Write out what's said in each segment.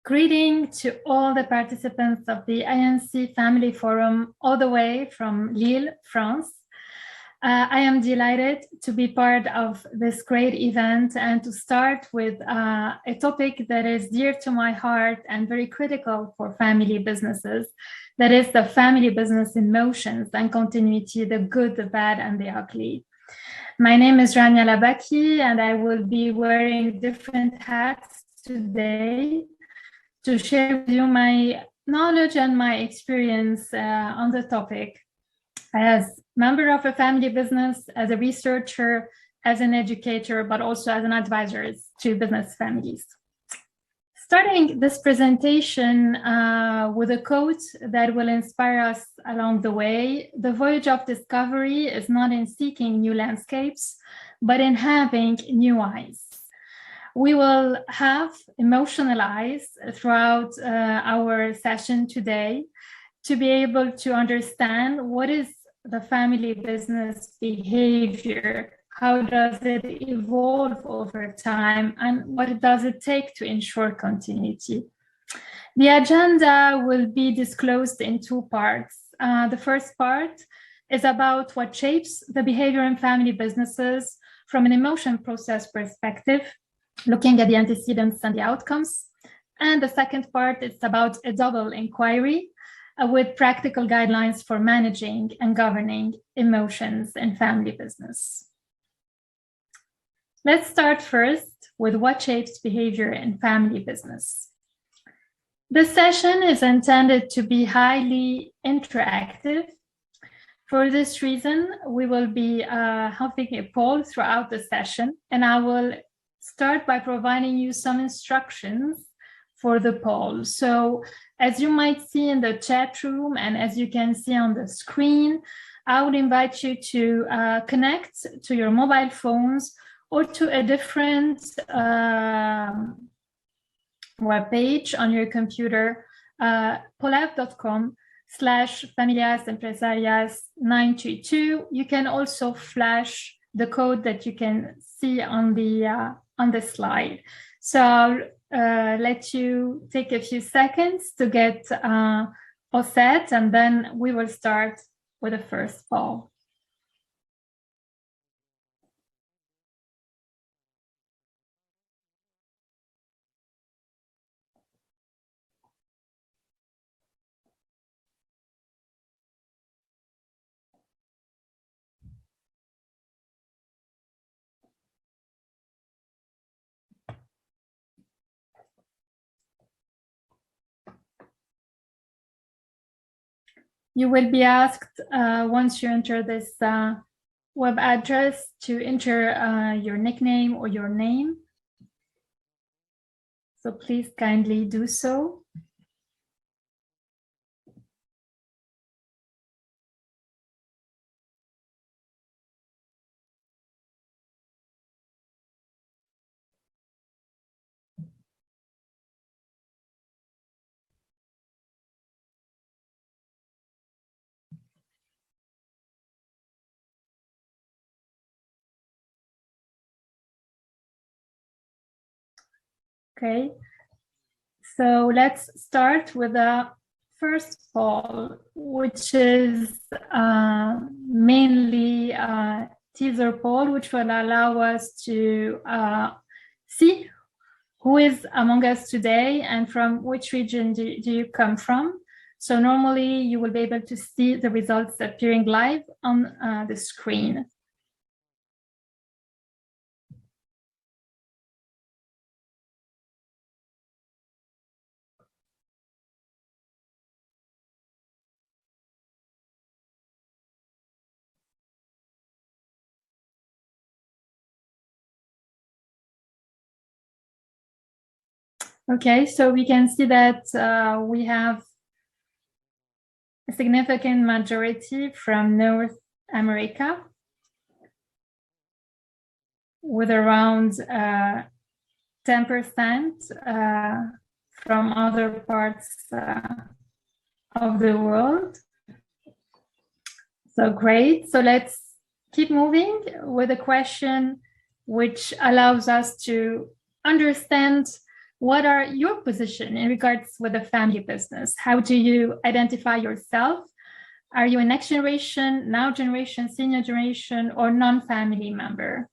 Greeting to all the participants of the INC Family Forum all the way from Lille, France. I am delighted to be part of this great event and to start with a topic that is dear to my heart and very critical for family businesses. That is the family business emotions and continuity, the good, the bad, and the ugly. My name is Rania Labaki, and I will be wearing different hats today to share with you my knowledge and my experience on the topic as member of a family business, as a researcher, as an educator, but also as an advisor to business families. Starting this presentation with a quote that will inspire us along the way. The voyage of discovery is not in seeking new landscapes, but in having new eyes. We will have emotional eyes throughout our session today to be able to understand what is the family business behavior, how does it evolve over time, and what does it take to ensure continuity. The agenda will be disclosed in two parts. The first part is about what shapes the behavior in family businesses from an emotion process perspective, looking at the antecedents and the outcomes. And the second part is about a double inquiry with practical guidelines for managing and governing emotions in family business. Let's start first with what shapes behavior in family business. This session is intended to be highly interactive. For this reason, we will be having a poll throughout the session, and I will start by providing you some instructions for the poll. So as you might see in the chat room and as you can see on the screen, I would invite you to connect to your mobile phones or to a different webpage on your computer, polab.com/familias empresarias 922. You can also flash the code that you can see on the slide. So I'll let you take a few seconds to get all set, and then we will start with the first poll. You will be asked once you enter this web address to enter your nickname or your name. So please kindly do so. Okay, so let's start with the first poll, which is mainly a teaser poll, which will allow us to see who is among us today and from which region do you come from. So normally you will be able to see the results appearing live on the screen. Okay, so we can see that we have a significant majority from North America, with around 10% from other parts of the world. So great. So let's keep moving with a question which allows us to understand What are your position in regards with the family business? How do you identify yourself? Are you a next generation, now generation, senior generation, or non-family member?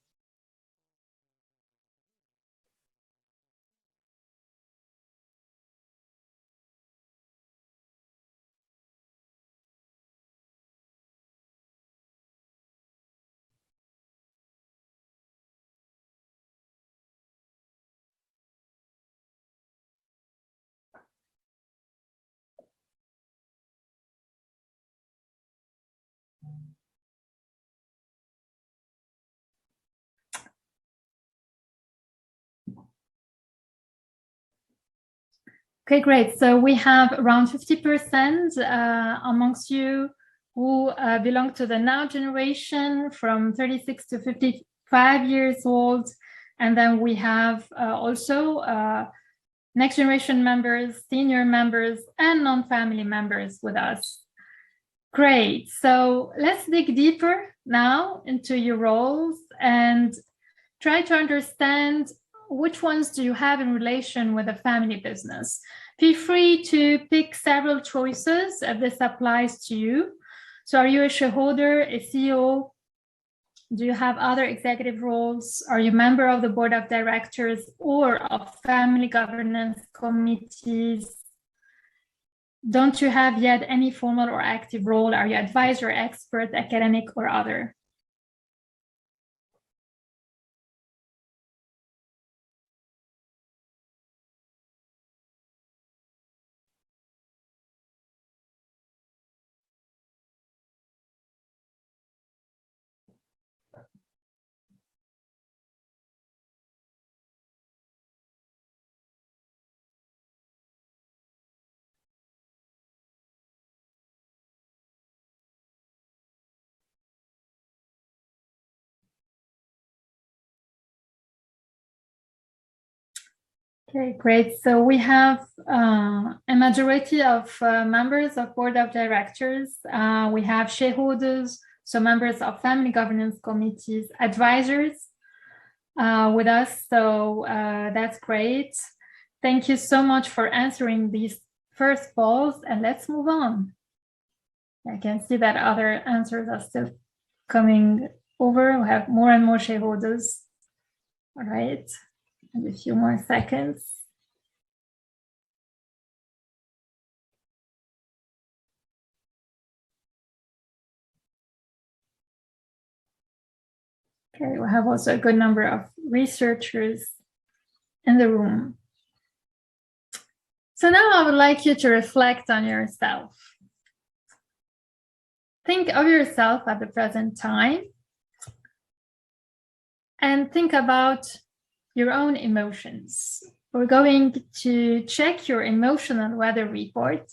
Okay, great. So we have around 50% amongst you who belong to the now generation from 36 to 55 years old. And then we have also next generation members, senior members, and non-family members with us. Great. So let's dig deeper now into your roles and try to understand which ones do you have in relation with a family business. Feel free to pick several choices if this applies to you. So are you a shareholder, a CEO? Do you have other executive roles? Are you a member of the board of directors or of family governance committees? Don't you have yet any formal or active role? Are you advisor, expert, academic, or other? Okay, great. So we have a majority of members of board of directors. We have shareholders, so members of family governance committees, advisors with us. So that's great. Thank you so much for answering these first polls, and let's move on. I can see that other answers are still coming over. We have more and more shareholders. All right. And a few more seconds. Okay, we have also a good number of researchers in the room. So now I would like you to reflect on yourself. Think of yourself at the present time and think about your own emotions. We're going to check your emotional weather report,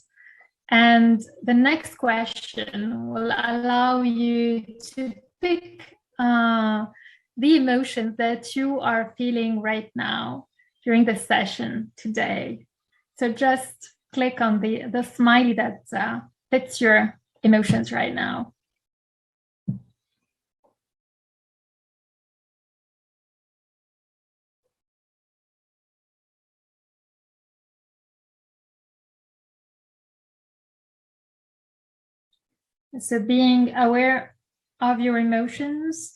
and the next question will allow you to pick the emotions that you are feeling right now during the session today. So just click on the smiley that fits your emotions right now. So being aware of your emotions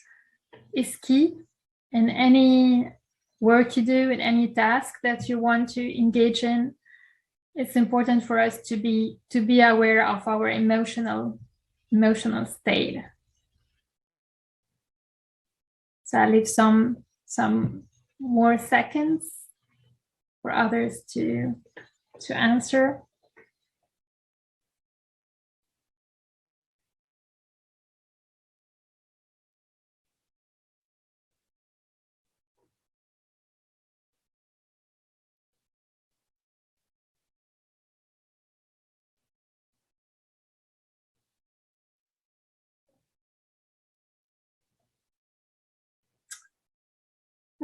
is key in any work you do, in any task that you want to engage in. It's important for us to be aware of our emotional state. So I'll leave some more seconds for others to answer.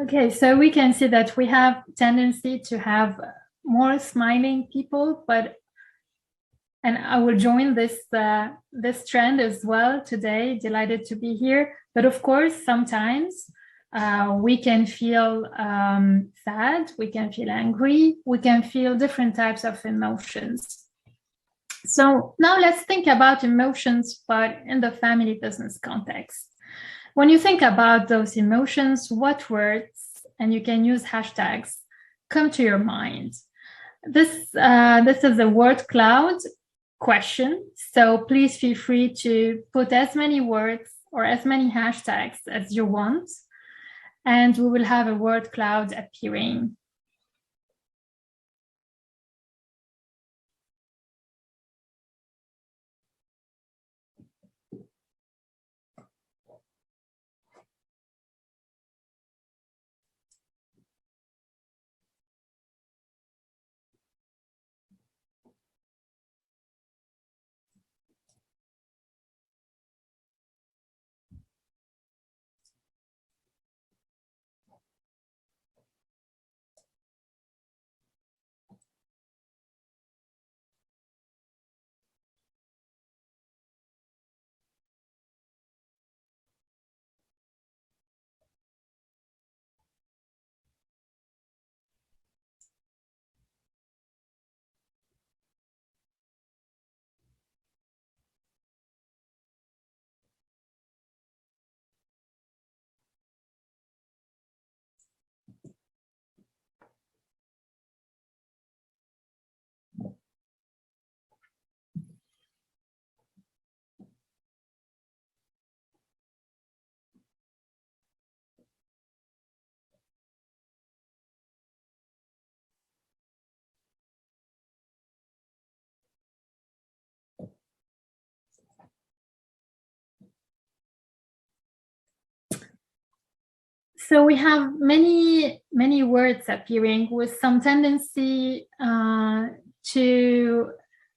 Okay, so we can see that we have tendency to have more smiling people, and I will join this trend as well today. Delighted to be here. But of course, sometimes We can feel sad, we can feel angry, we can feel different types of emotions. So now let's think about emotions, but in the family business context. When you think about those emotions, what words, and you can use hashtags, come to your mind? This is a word cloud question, so please feel free to put as many words or as many hashtags as you want, and we will have a word cloud appearing. So we have many words appearing with some tendency to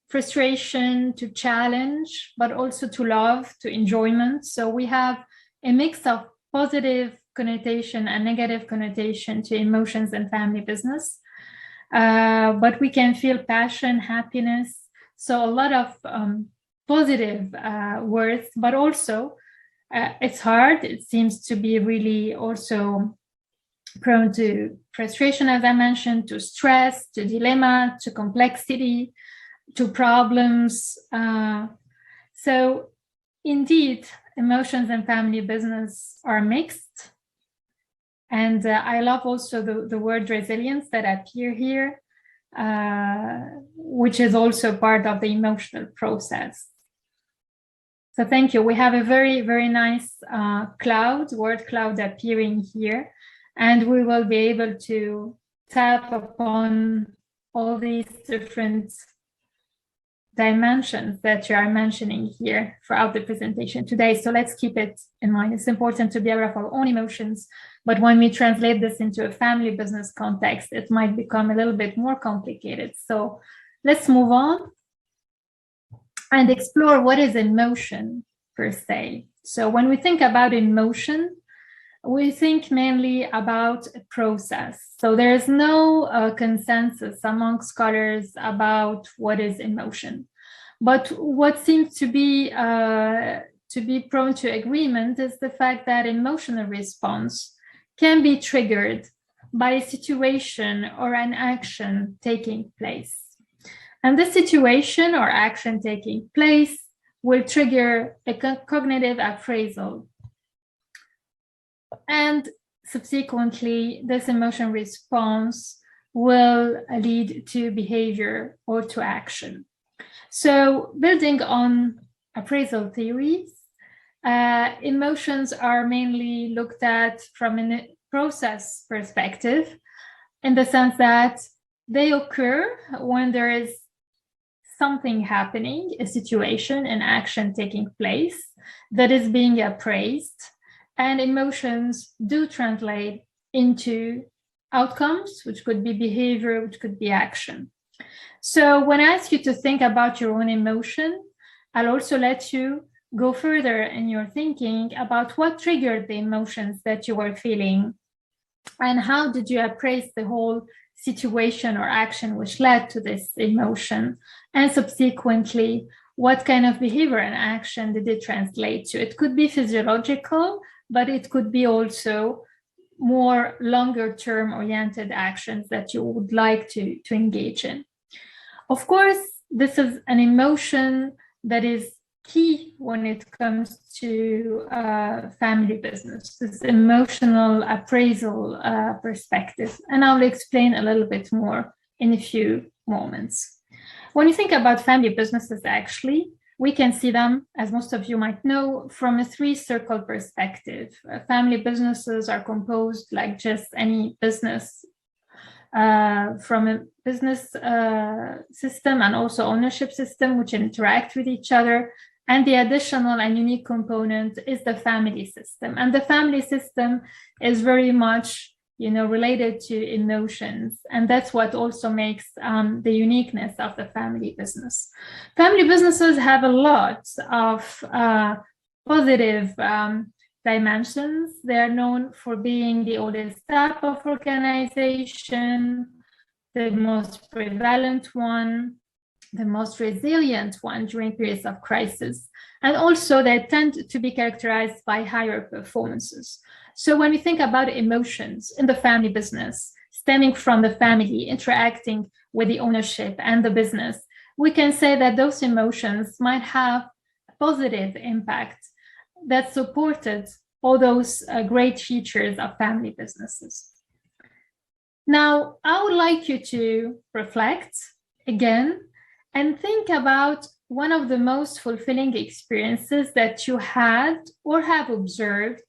frustration, to challenge, but also to love, to enjoyment. So we have a mix of positive connotation and negative connotation to emotions and family business. But we can feel passion, happiness. So a lot of positive words, but also it's hard. It seems to be really also prone to frustration, as I mentioned, to stress, to dilemma, to complexity, to problems. So indeed, emotions and family business are mixed. And I love also the word resilience that appear here, which is also part of the emotional process. So thank you. We have a very, very nice word cloud appearing here, and we will be able to tap upon all these different dimensions that you are mentioning here throughout the presentation today. So let's keep it in mind. It's important to be aware of our own emotions, but when we translate this into a family business context, it might become a little bit more complicated. So let's move on and explore what is emotion per se. So when we think about emotion, we think mainly about a process. So there is no consensus among scholars about what is emotion. But what seems to be prone to agreement is the fact that emotional response can be triggered by a situation or an action taking place. And this situation or action taking place will trigger a cognitive appraisal. And subsequently, this emotion response will lead to behavior or to action. So building on appraisal theories, emotions are mainly looked at from a process perspective, in the sense that they occur when there is something happening, a situation, an action taking place that is being appraised, and emotions do translate into outcomes, which could be behavior, which could be action. So when I ask you to think about your own emotion, I'll also let you go further in your thinking about what triggered the emotions that you were feeling, and how did you appraise the whole situation or action which led to this emotion, and subsequently, what kind of behavior and action did it translate to? It could be physiological, but it could be also more longer term oriented actions that you would like to engage in. Of course, this is an emotion that is key when it comes to family business, this emotional appraisal perspective. And I'll explain a little bit more in a few moments. When you think about family businesses, actually, we can see them, as most of you might know, from a three-circle perspective. Family businesses are composed like just any business, from a business system and also ownership system, which interact with each other. And the additional and unique component is the family system. And the family system is very much, related to emotions. And that's what also makes the uniqueness of the family business. Family businesses have a lot of positive dimensions. They're known for being the oldest type of organization, the most prevalent one, the most resilient one during periods of crisis. And also they tend to be characterized by higher performances. So when we think about emotions in the family business, stemming from the family, interacting with the ownership and the business, we can say that those emotions might have a positive impact that supported all those great features of family businesses. Now, I would like you to reflect again and think about one of the most fulfilling experiences that you had or have observed,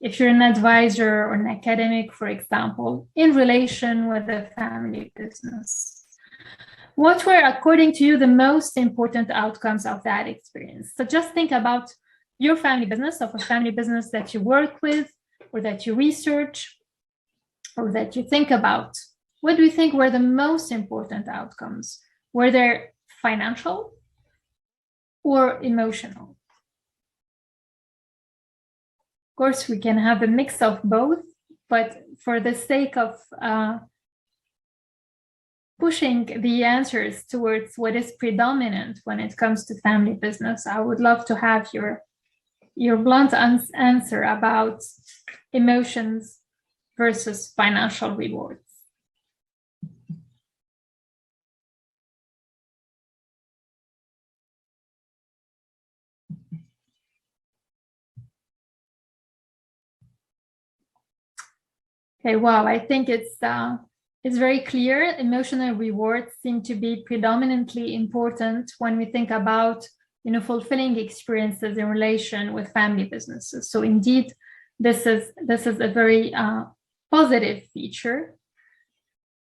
if you're an advisor or an academic, for example, in relation with the family business. What were, according to you, the most important outcomes of that experience? So just think about your family business, of a family business that you work with, or that you research, or that you think about. What do you think were the most important outcomes? Were they financial or emotional? Of course, we can have a mix of both, but for the sake of pushing the answers towards what is predominant when it comes to family business, I would love to have your blunt answer about emotions versus financial rewards. Okay, wow, I think it's very clear. Emotional rewards seem to be predominantly important when we think about, fulfilling experiences in relation with family businesses. So indeed, this is a very positive feature.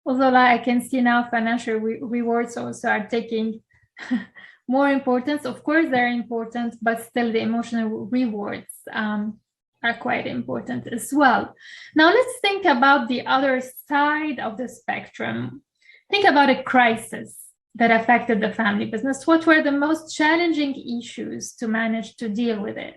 Although I can see now financial rewards also are taking more importance. Of course, they're important, but still the emotional rewards are quite important as well. Now let's think about the other side of the spectrum. Think about a crisis that affected the family business. What were the most challenging issues to manage to deal with it?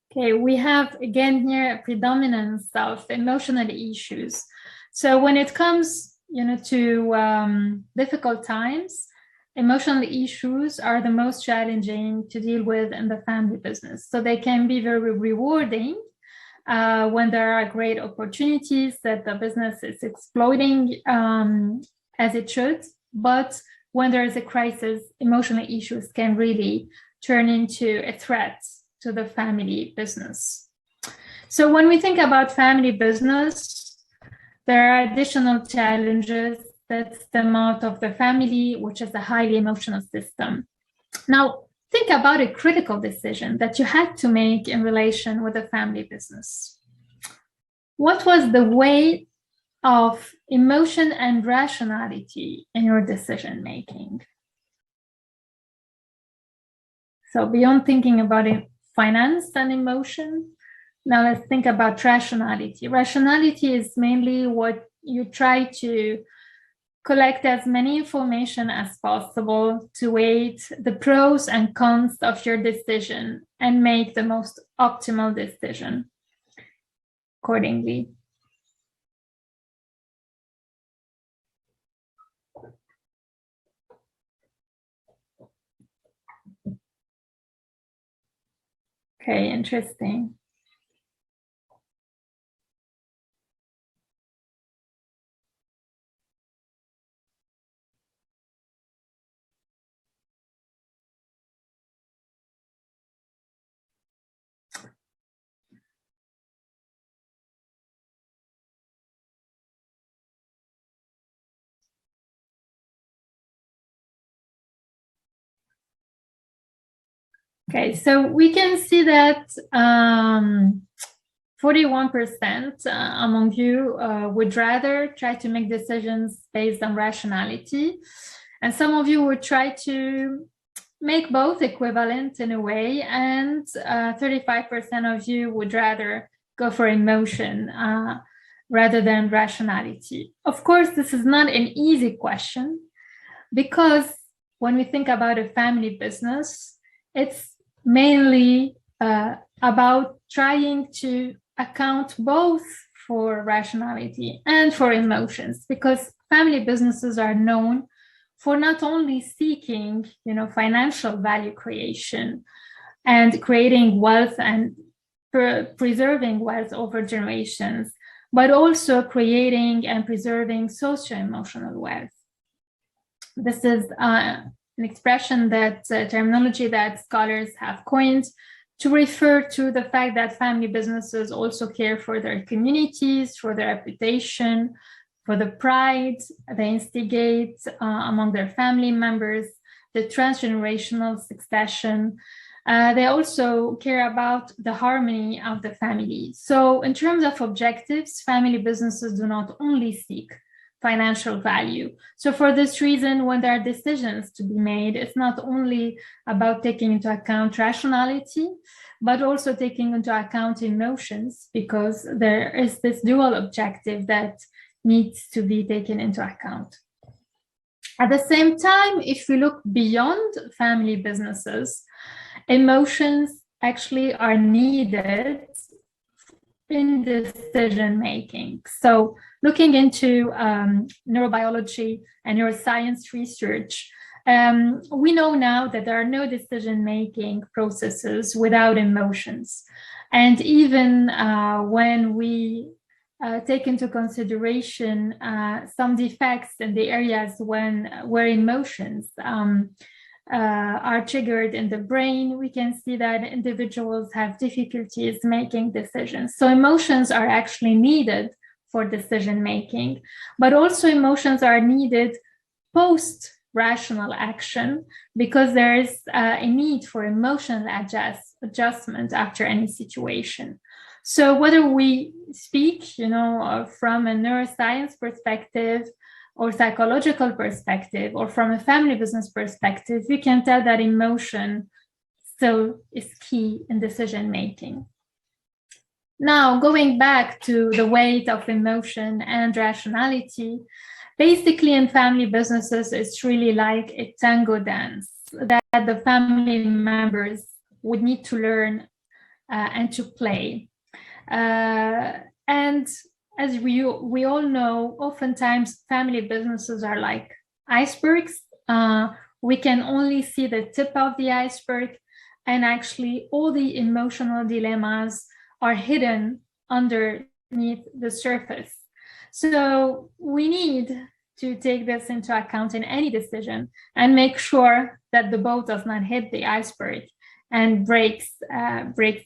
Okay, we have again here a predominance of emotional issues. So when it comes, to difficult times, emotional issues are the most challenging to deal with in the family business. So they can be very rewarding when there are great opportunities that the business is exploiting as it should. But when there is a crisis, emotional issues can really turn into a threat to the family business. So when we think about family business, there are additional challenges that stem out of the family, which is a highly emotional system. Now, think about a critical decision that you had to make in relation with a family business. What was the weight of emotion and rationality in your decision making? So beyond thinking about finance and emotion, now let's think about rationality. Rationality is mainly what you try to collect as many information as possible to weigh the pros and cons of your decision and make the most optimal decision accordingly. Okay, interesting. Okay, so we can see that 41% among you would rather try to make decisions based on rationality. And some of you would try to make both equivalent in a way, and 35% of you would rather go for emotion rather than rationality. Of course, this is not an easy question, because when we think about a family business, it's mainly about trying to account both for rationality and for emotions, because family businesses are known for not only seeking, financial value creation and creating wealth and preserving wealth over generations, but also creating and preserving socio-emotional wealth. This is an expression terminology that scholars have coined to refer to the fact that family businesses also care for their communities, for their reputation, for the pride they instigate among their family members, the transgenerational succession. They also care about the harmony of the family. So in terms of objectives, family businesses do not only seek financial value. So for this reason, when there are decisions to be made, it's not only about taking into account rationality, but also taking into account emotions, because there is this dual objective that needs to be taken into account. At the same time, if we look beyond family businesses, emotions actually are needed in decision making. So looking into neurobiology and neuroscience research, we know now that there are no decision making processes without emotions. And even when we take into consideration some defects in the areas where emotions are triggered in the brain, we can see that individuals have difficulties making decisions. So emotions are actually needed for decision making, but also emotions are needed post-rational action, because there is a need for emotional adjustment after any situation. So whether we speak, from a neuroscience perspective, or psychological perspective, or from a family business perspective, we can tell that emotion still is key in decision making. Now, going back to the weight of emotion and rationality, basically in family businesses, it's really like a tango dance that the family members would need to learn and to play. And as we all know, oftentimes family businesses are like icebergs. We can only see the tip of the iceberg, and actually all the emotional dilemmas are hidden underneath the surface. So we need to take this into account in any decision and make sure that the boat does not hit the iceberg and breaks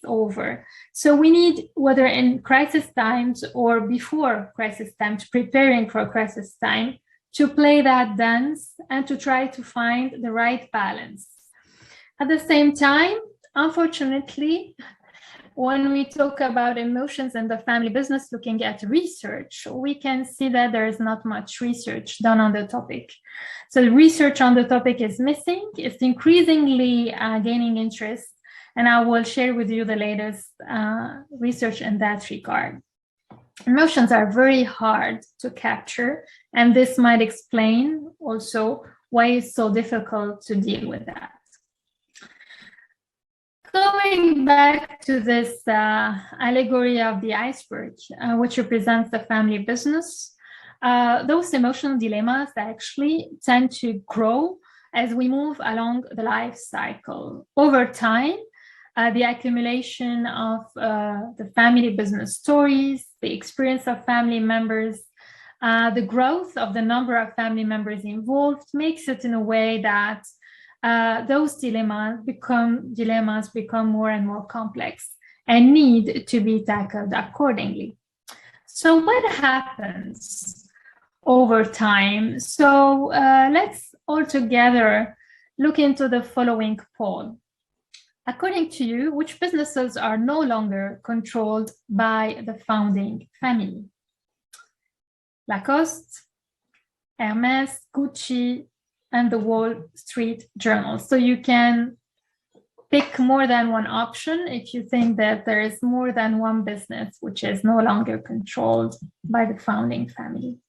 over. So we need, whether in crisis times or before crisis times, preparing for crisis time, to play that dance and to try to find the right balance. At the same time, unfortunately, when we talk about emotions and the family business, looking at research, we can see that there is not much research done on the topic. So research on the topic is missing. It's increasingly gaining interest, and I will share with you the latest research in that regard. Emotions are very hard to capture, and this might explain also why it's so difficult to deal with that. Going back to this allegory of the iceberg, which represents the family business, those emotional dilemmas actually tend to grow as we move along the life cycle. Over time, the accumulation of the family business stories, the experience of family members, the growth of the number of family members involved makes it in a way that those dilemmas become more and more complex and need to be tackled accordingly. So what happens over time? So let's all together look into the following poll. According to you, which businesses are no longer controlled by the founding family? Lacoste, Hermès, Gucci, and the Wall Street Journal. So you can pick more than one option if you think that there is more than one business which is no longer controlled by the founding family.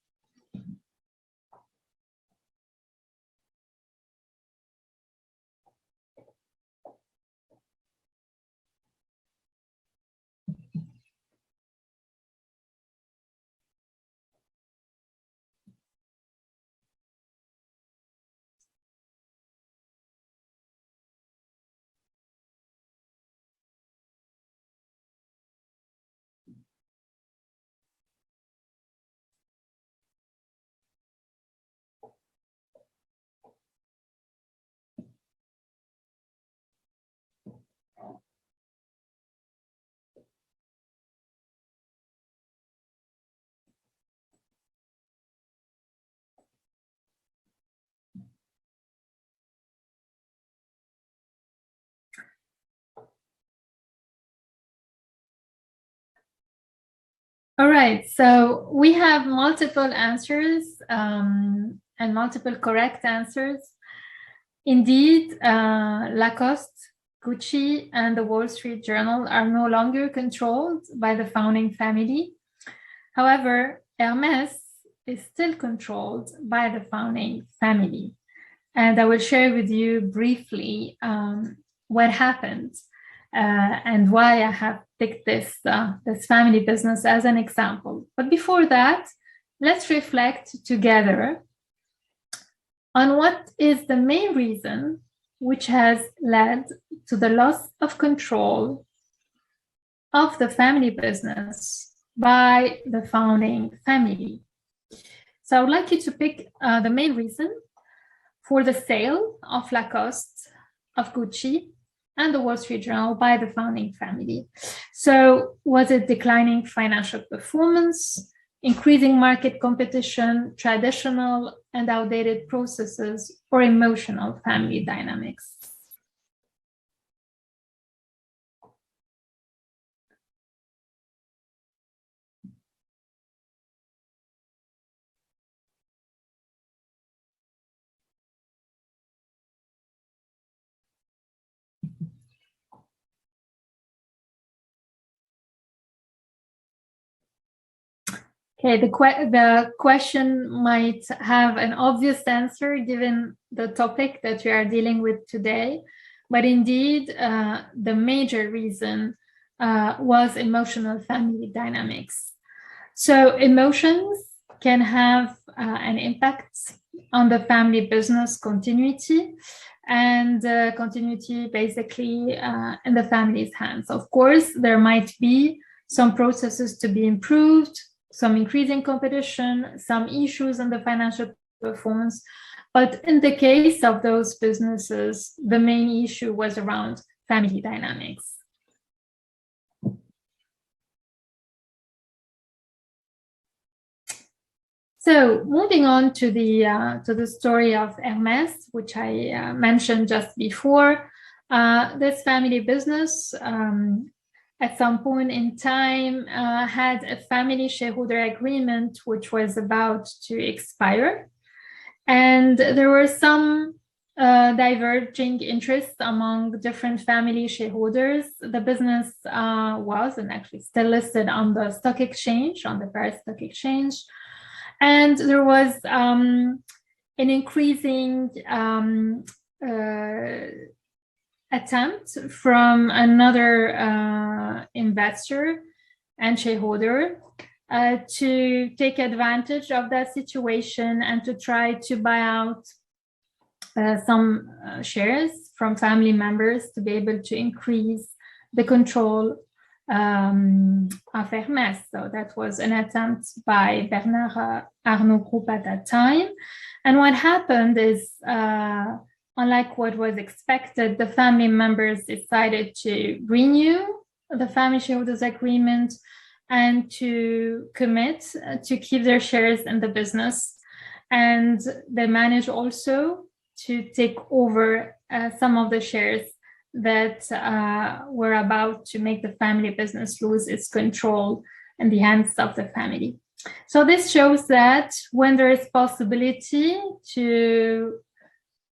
All right, so we have multiple answers and multiple correct answers. Indeed, Lacoste, Gucci, and the Wall Street Journal are no longer controlled by the founding family. However, Hermès is still controlled by the founding family. And I will share with you briefly what happened and why I have picked this family business as an example. But before that, let's reflect together on what is the main reason which has led to the loss of control of the family business by the founding family. So I would like you to pick the main reason for the sale of Lacoste, of Gucci, and the Wall Street Journal by the founding family. So was it declining financial performance, increasing market competition, traditional and outdated processes, or emotional family dynamics? Okay, the question might have an obvious answer given the topic that we are dealing with today, but indeed, the major reason was emotional family dynamics. So emotions can have an impact on the family business continuity, and continuity basically in the family's hands. Of course, there might be some processes to be improved, some increasing competition, some issues in the financial performance. But in the case of those businesses, the main issue was around family dynamics. So moving on to the story of Hermès, which I mentioned just before, This family business, at some point in time, had a family shareholder agreement which was about to expire. And there were some diverging interests among different family shareholders. The business was and actually still listed on the stock exchange, on the Paris Stock Exchange. And there was an increasing attempt from another investor and shareholder to take advantage of that situation and to try to buy out some shares from family members to be able to increase the control of Hermès. So that was an attempt by Bernard Arnault Group at that time. And what happened is, unlike what was expected, the family members decided to renew the family shareholders agreement and to commit to keep their shares in the business. And they managed also to take over some of the shares that were about to make the family business lose its control in the hands of the family. So this shows that when there is possibility to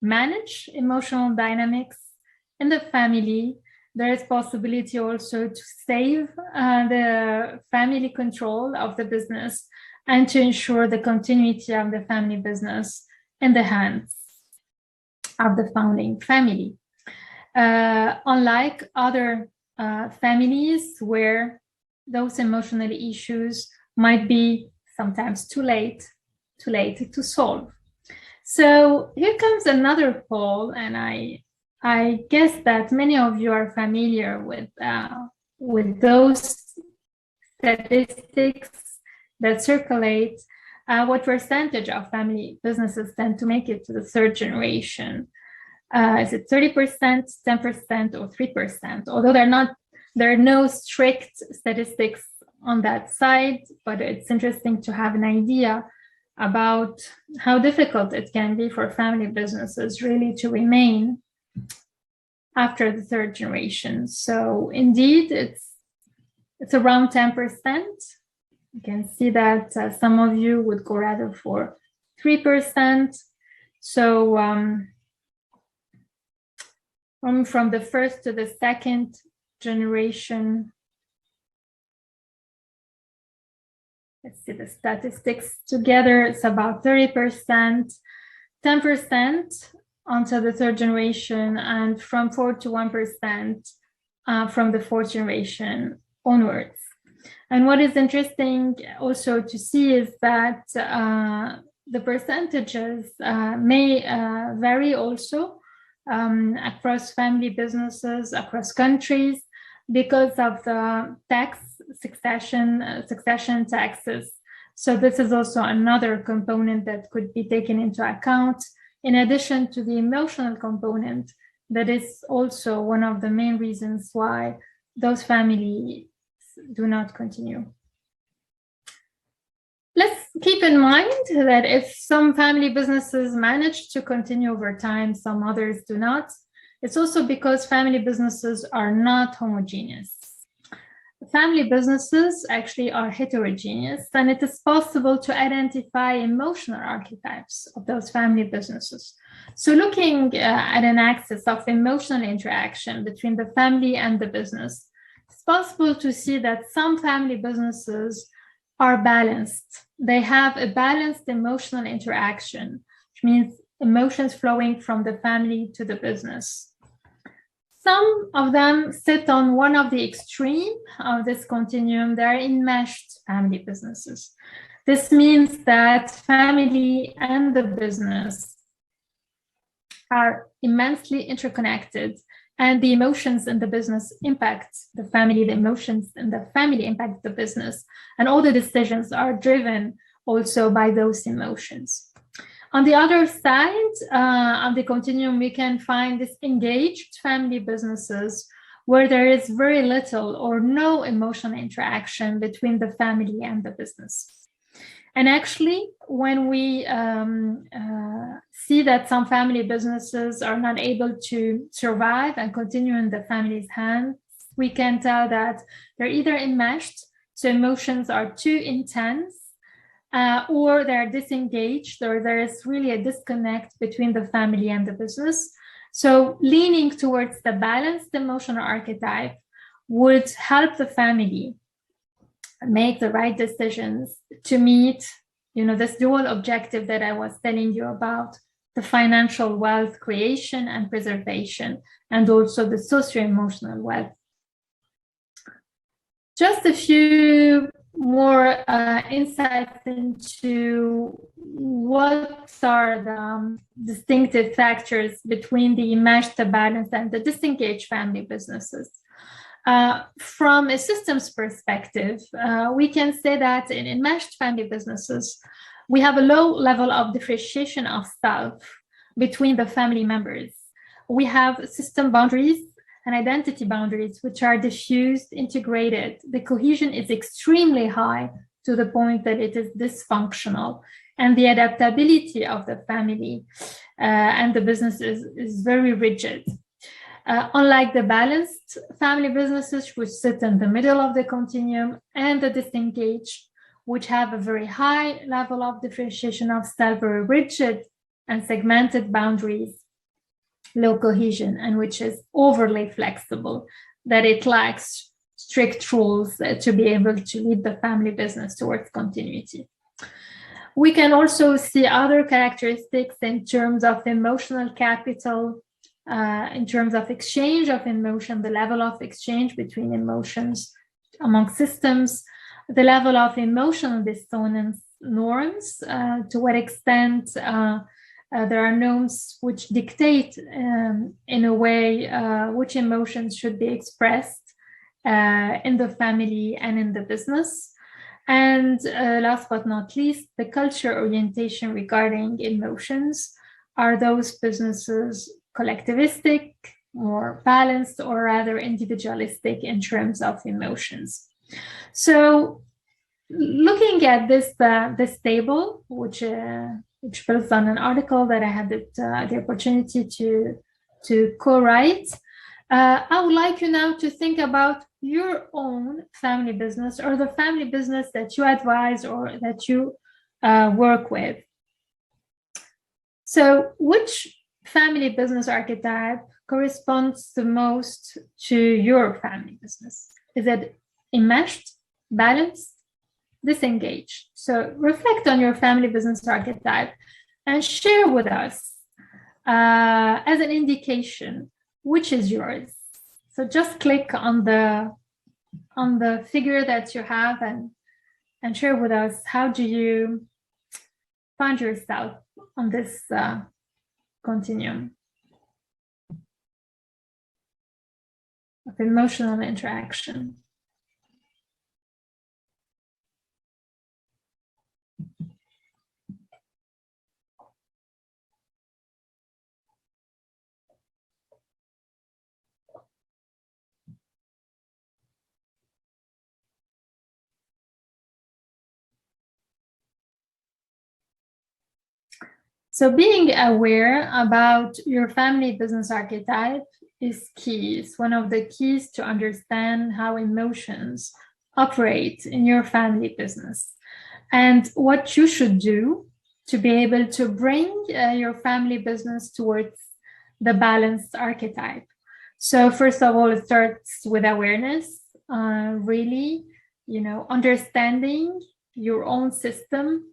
manage emotional dynamics in the family, there is possibility also to save the family control of the business and to ensure the continuity of the family business in the hands of the founding family. Unlike other families where those emotional issues might be sometimes too late to solve. So here comes another poll, and I guess that many of you are familiar with those statistics that circulate. What percentage of family businesses tend to make it to the third generation? Is it 30%, 10%, or 3%? Although there are no strict statistics on that side, but it's interesting to have an idea about how difficult it can be for family businesses really to remain after the third generation. So indeed, it's around 10%. You can see that some of you would go rather for 3%. So from the first to the second generation, let's see the statistics together, it's about 30%, 10% until the third generation, and from 4 to 1% from the fourth generation onwards. And what is interesting also to see is that the percentages may vary also across family businesses, across countries, because of the tax succession taxes. So this is also another component that could be taken into account, in addition to the emotional component that is also one of the main reasons why those families do not continue. Let's keep in mind that if some family businesses manage to continue over time, some others do not, it's also because family businesses are not homogeneous. Family businesses actually are heterogeneous, and it is possible to identify emotional archetypes of those family businesses. So looking at an axis of emotional interaction between the family and the business, it's possible to see that some family businesses are balanced. They have a balanced emotional interaction, which means emotions flowing from the family to the business. Some of them sit on one of the extremes of this continuum. They are enmeshed family businesses. This means that family and the business are immensely interconnected, and the emotions in the business impact the family, the emotions in the family impact the business, and all the decisions are driven also by those emotions. On the other side of the continuum, we can find disengaged family businesses where there is very little or no emotional interaction between the family and the business. And actually, when we see that some family businesses are not able to survive and continue in the family's hands, we can tell that they're either enmeshed, so emotions are too intense, or they're disengaged, or there is really a disconnect between the family and the business. So leaning towards the balanced emotional archetype would help the family make the right decisions to meet, this dual objective that I was telling you about, the financial wealth creation and preservation, and also the socio-emotional wealth. Just a few more insights into what are the distinctive factors between the enmeshed, the balanced, and the disengaged family businesses. From a systems perspective, we can say that in enmeshed family businesses, we have a low level of differentiation of self between the family members. We have system boundaries and identity boundaries, which are diffused, integrated. The cohesion is extremely high to the point that it is dysfunctional. And the adaptability of the family and the business is very rigid. Unlike the balanced family businesses, which sit in the middle of the continuum, and the disengaged, which have a very high level of differentiation of self, very rigid and segmented boundaries, low cohesion, and which is overly flexible, that it lacks strict rules to be able to lead the family business towards continuity. We can also see other characteristics in terms of emotional capital, in terms of exchange of emotion, the level of exchange between emotions among systems, the level of emotional dissonance norms, to what extent there are norms which dictate in a way which emotions should be expressed in the family and in the business. And last but not least, the culture orientation regarding emotions. Are those businesses collectivistic, more balanced, or rather individualistic in terms of emotions? So looking at this table, which builds on an article that I had the opportunity to co-write, I would like you now to think about your own family business, or the family business that you advise or that you work with. So which family business archetype corresponds the most to your family business? Is it enmeshed, balanced, disengaged? So reflect on your family business archetype and share with us as an indication which is yours. So just click on the figure that you have and share with us, how do you find yourself on this continuum of emotional interaction? So being aware about your family business archetype is key. It's one of the keys to understand how emotions operate in your family business and what you should do to be able to bring your family business towards the balanced archetype. So first of all, it starts with awareness, really, understanding your own system.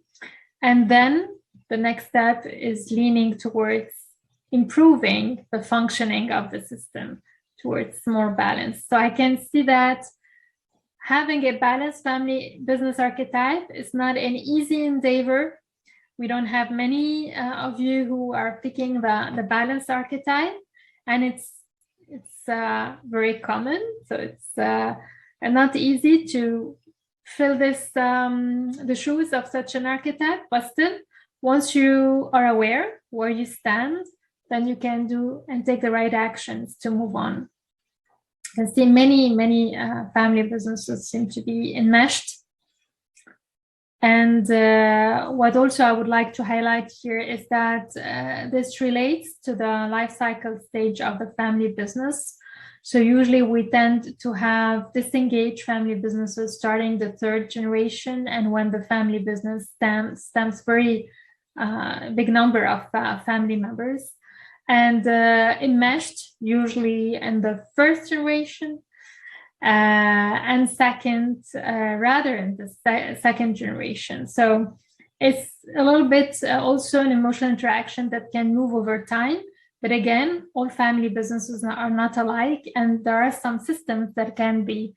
And then the next step is leaning towards improving the functioning of the system towards more balance. So I can see that having a balanced family business archetype is not an easy endeavor. We don't have many of you who are picking the balanced archetype, and it's very common. So it's not easy to fill the shoes of such an archetype, but still, once you are aware where you stand, then you can do and take the right actions to move on. You can see many family businesses seem to be enmeshed. And what also I would like to highlight here is that this relates to the life cycle stage of the family business. So usually we tend to have disengaged family businesses starting the third generation, and when the family business stems very big number of family members, and enmeshed usually in the first generation, and second, rather in the second generation. So it's a little bit also an emotional interaction that can move over time. But again, all family businesses are not alike, and there are some systems that can be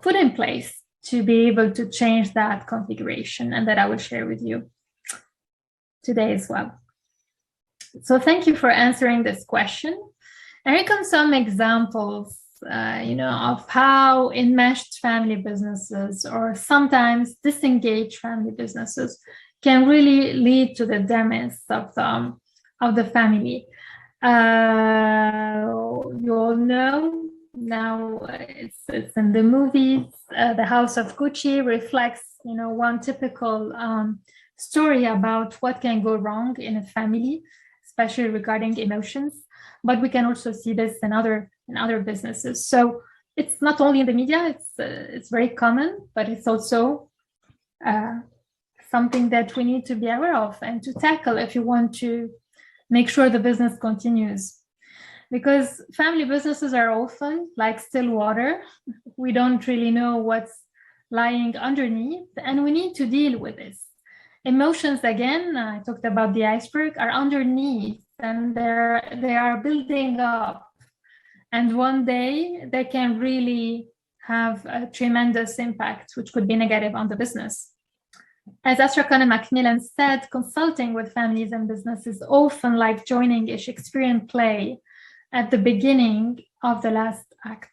put in place to be able to change that configuration, and that I will share with you today as well. So thank you for answering this question. And here come some examples of how enmeshed family businesses, or sometimes disengaged family businesses, can really lead to the demise of the family. You all know now, it's in the movies. The House of Gucci reflects, one typical story about what can go wrong in a family, especially regarding emotions. But we can also see this in other businesses. So it's not only in the media, it's very common, but it's also something that we need to be aware of and to tackle if you want to make sure the business continues. Because family businesses are often like still water. We don't really know what's lying underneath, and we need to deal with this. Emotions, again, I talked about the iceberg, are underneath, and they are building up. And one day they can really have a tremendous impact, which could be negative on the business. As Astrakhan Macmillan said, consulting with families and businesses is often like joining a Shakespearean play at the beginning of the last act.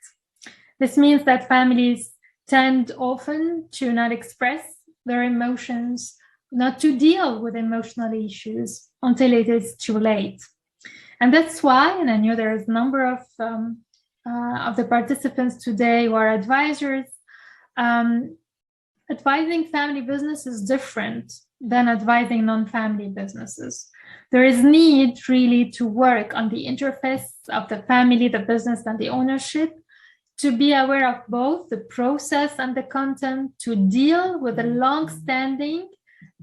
This means that families tend often to not express their emotions, not to deal with emotional issues until it is too late. And that's why, and I know there is a number of the participants today who are advisors, advising family business is different than advising non-family businesses. There is need really to work on the interface of the family, the business, and the ownership, to be aware of both the process and the content, to deal with the long-standing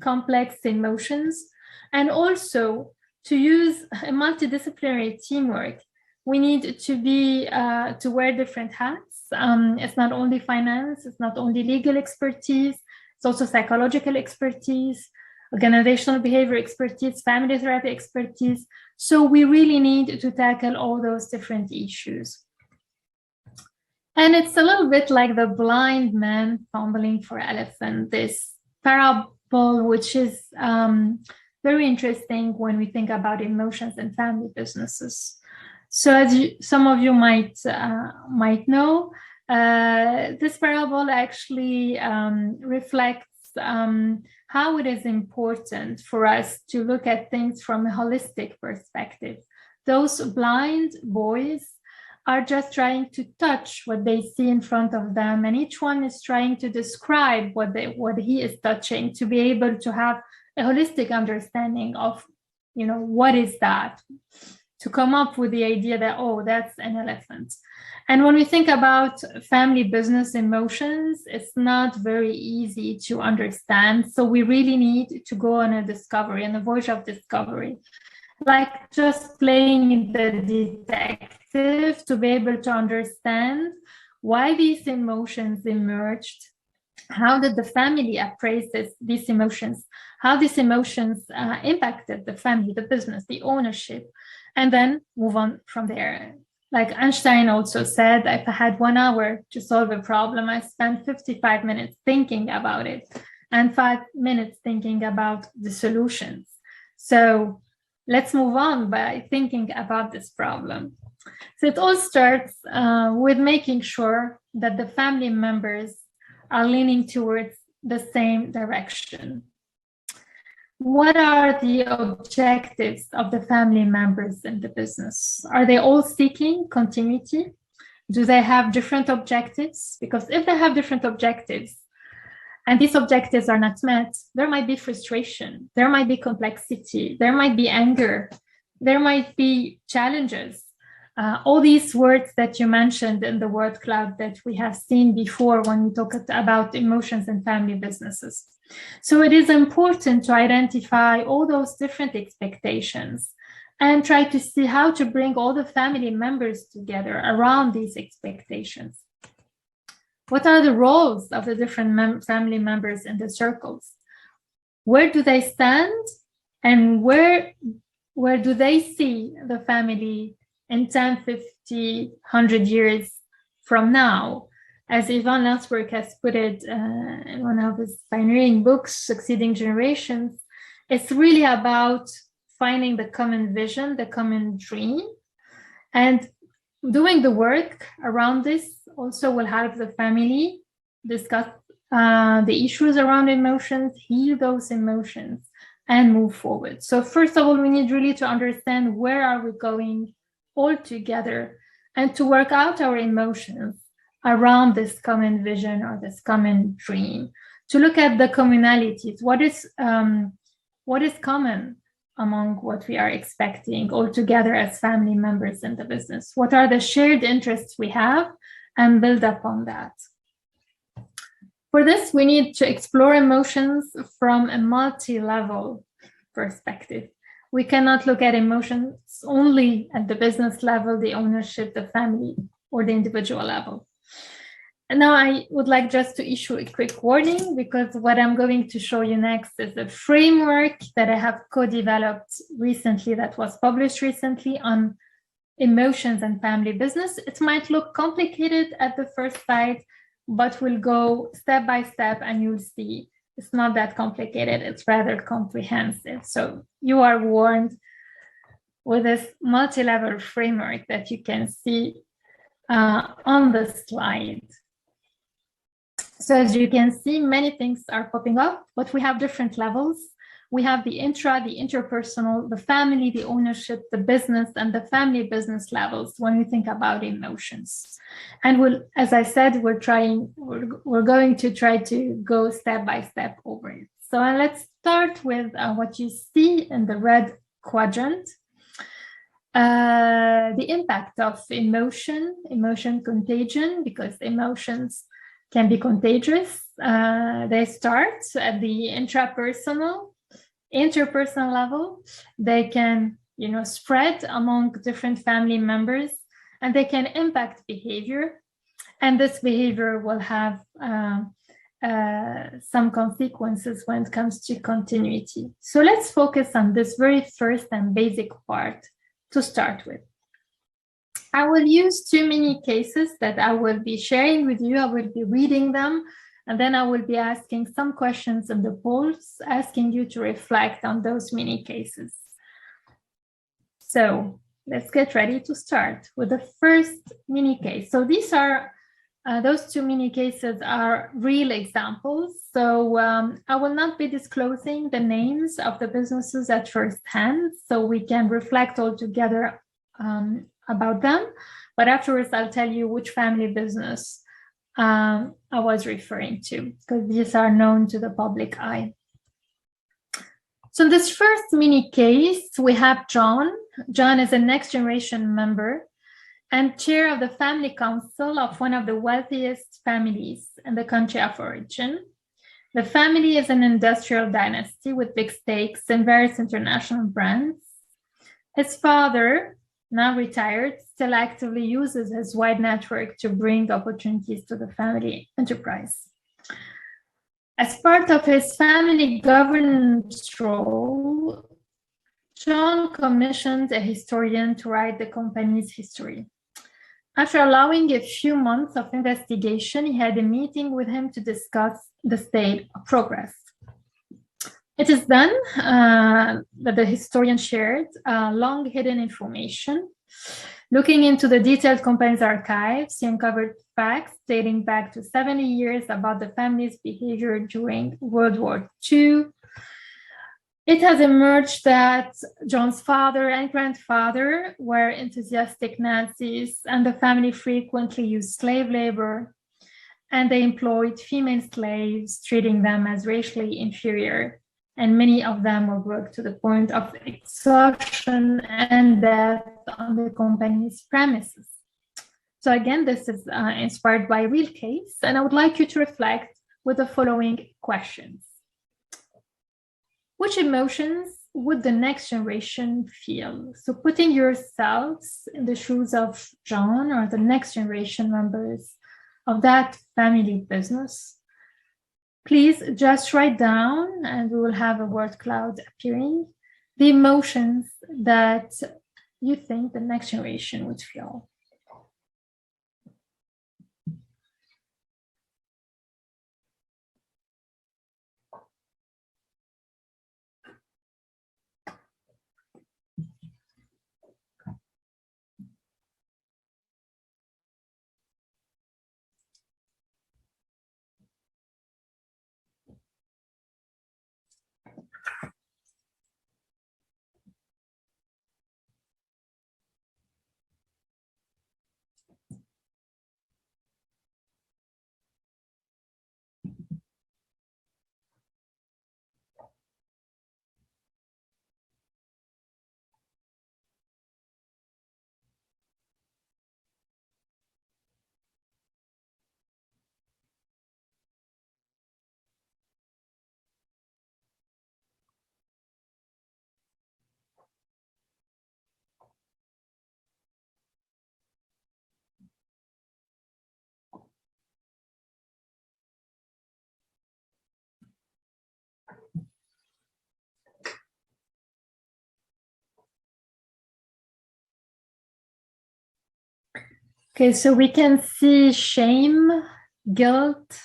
complex emotions, and also to use a multidisciplinary teamwork. We need to be to wear different hats. It's not only finance, it's not only legal expertise, it's also psychological expertise, organizational behavior expertise, family therapy expertise. So we really need to tackle all those different issues. And it's a little bit like the blind man fumbling for elephant, this parable, which is very interesting when we think about emotions in family businesses. So as some of you might know, this parable actually reflects how it is important for us to look at things from a holistic perspective. Those blind boys are just trying to touch what they see in front of them, and each one is trying to describe what he is touching, to be able to have a holistic understanding of, what is that, to come up with the idea that, oh, that's an elephant. And when we think about family business emotions, it's not very easy to understand. So we really need to go on a discovery, on a voyage of discovery, like just playing the detective, to be able to understand why these emotions emerged. How did the family appraise these emotions? How these emotions impacted the family, the business, the ownership, and then move on from there. Like Einstein also said, if I had 1 hour to solve a problem, I spent 55 minutes thinking about it and 5 minutes thinking about the solutions. So let's move on by thinking about this problem. So it all starts with making sure that the family members are leaning towards the same direction. What are the objectives of the family members in the business? Are they all seeking continuity? Do they have different objectives? Because if they have different objectives, and these objectives are not met, there might be frustration, there might be complexity, there might be anger, there might be challenges. All these words that you mentioned in the word cloud that we have seen before when we talk about emotions and family businesses. So it is important to identify all those different expectations and try to see how to bring all the family members together around these expectations. What are the roles of the different family members in the circles? Where do they stand, and where do they see the family in 10, 50, 100 years from now? As Ivan Lansberg has put it in one of his pioneering books, Succeeding Generations, it's really about finding the common vision, the common dream, and doing the work around this also will help the family discuss the issues around emotions, heal those emotions, and move forward. So first of all, we need really to understand where are we going all together and to work out our emotions around this common vision or this common dream, to look at the commonalities. What is common among what we are expecting all together as family members in the business? What are the shared interests we have, and build upon that? For this, we need to explore emotions from a multi-level perspective. We cannot look at emotions only at the business level, the ownership, the family, or the individual level. And now I would like just to issue a quick warning, because what I'm going to show you next is a framework that I have co-developed recently, that was published recently, on emotions and family business. It might look complicated at the first sight, but we'll go step by step and you'll see it's not that complicated. It's rather comprehensive. So you are warned with this multi-level framework that you can see on the slide. So as you can see, many things are popping up, but we have different levels. We have the intra, the interpersonal, the family, the ownership, the business, and the family business levels when we think about emotions. And as I said, we're going to try to go step by step over it. So let's start with what you see in the red quadrant. The impact of emotion contagion, because emotions can be contagious. They start at the interpersonal level. They can, spread among different family members, and they can impact behavior. And this behavior will have some consequences when it comes to continuity. So let's focus on this very first and basic part to start with. I will use 2 mini cases that I will be sharing with you. I will be reading them, and then I will be asking some questions in the polls, asking you to reflect on those mini cases. So let's get ready to start with the first mini case. So these are, those 2 mini cases are real examples. So I will not be disclosing the names of the businesses at first hand, so we can reflect all together about them, but afterwards I'll tell you which family business I was referring to, because these are known to the public eye. So in this first mini case, we have John. John is a next generation member and chair of the family council of one of the wealthiest families in the country of origin. The family is an industrial dynasty with big stakes in various international brands. His father, now retired, still actively uses his wide network to bring opportunities to the family enterprise. As part of his family governance role, John commissioned a historian to write the company's history. After allowing a few months of investigation, he had a meeting with him to discuss the state of progress. It is then that the historian shared long hidden information. Looking into the detailed company's archives, he uncovered facts dating back to 70 years about the family's behavior during World War II. It has emerged that John's father and grandfather were enthusiastic Nazis, and the family frequently used slave labor. and they employed female slaves, treating them as racially inferior. And many of them were worked to the point of exhaustion and death on the company's premises. So again, this is inspired by a real case, and I would like you to reflect with the following questions. Which emotions would the next generation feel? So putting yourselves in the shoes of John or the next generation members of that family business, please just write down, and we will have a word cloud appearing, the emotions that you think the next generation would feel. Okay, so we can see shame, guilt,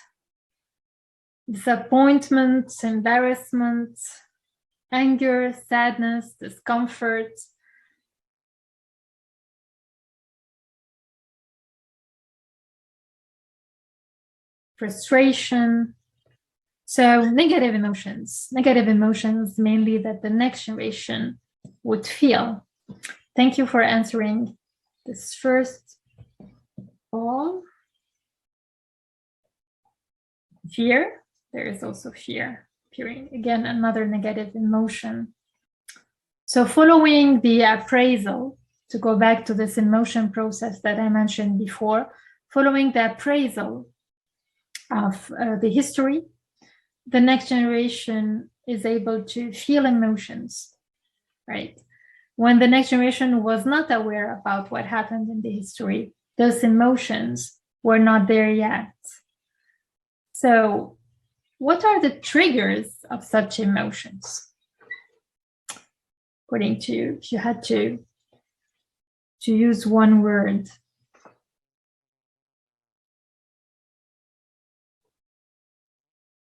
disappointment, embarrassment, anger, sadness, discomfort, frustration. So negative emotions mainly that the next generation would feel. Thank you for answering this first all. Fear, there is also fear appearing. Again, another negative emotion. So following the appraisal, to go back to this emotion process that I mentioned before, following the appraisal of the history, the next generation is able to feel emotions, right? When the next generation was not aware about what happened in the history, those emotions were not there yet. So what are the triggers of such emotions? According to you, if you had to use one word.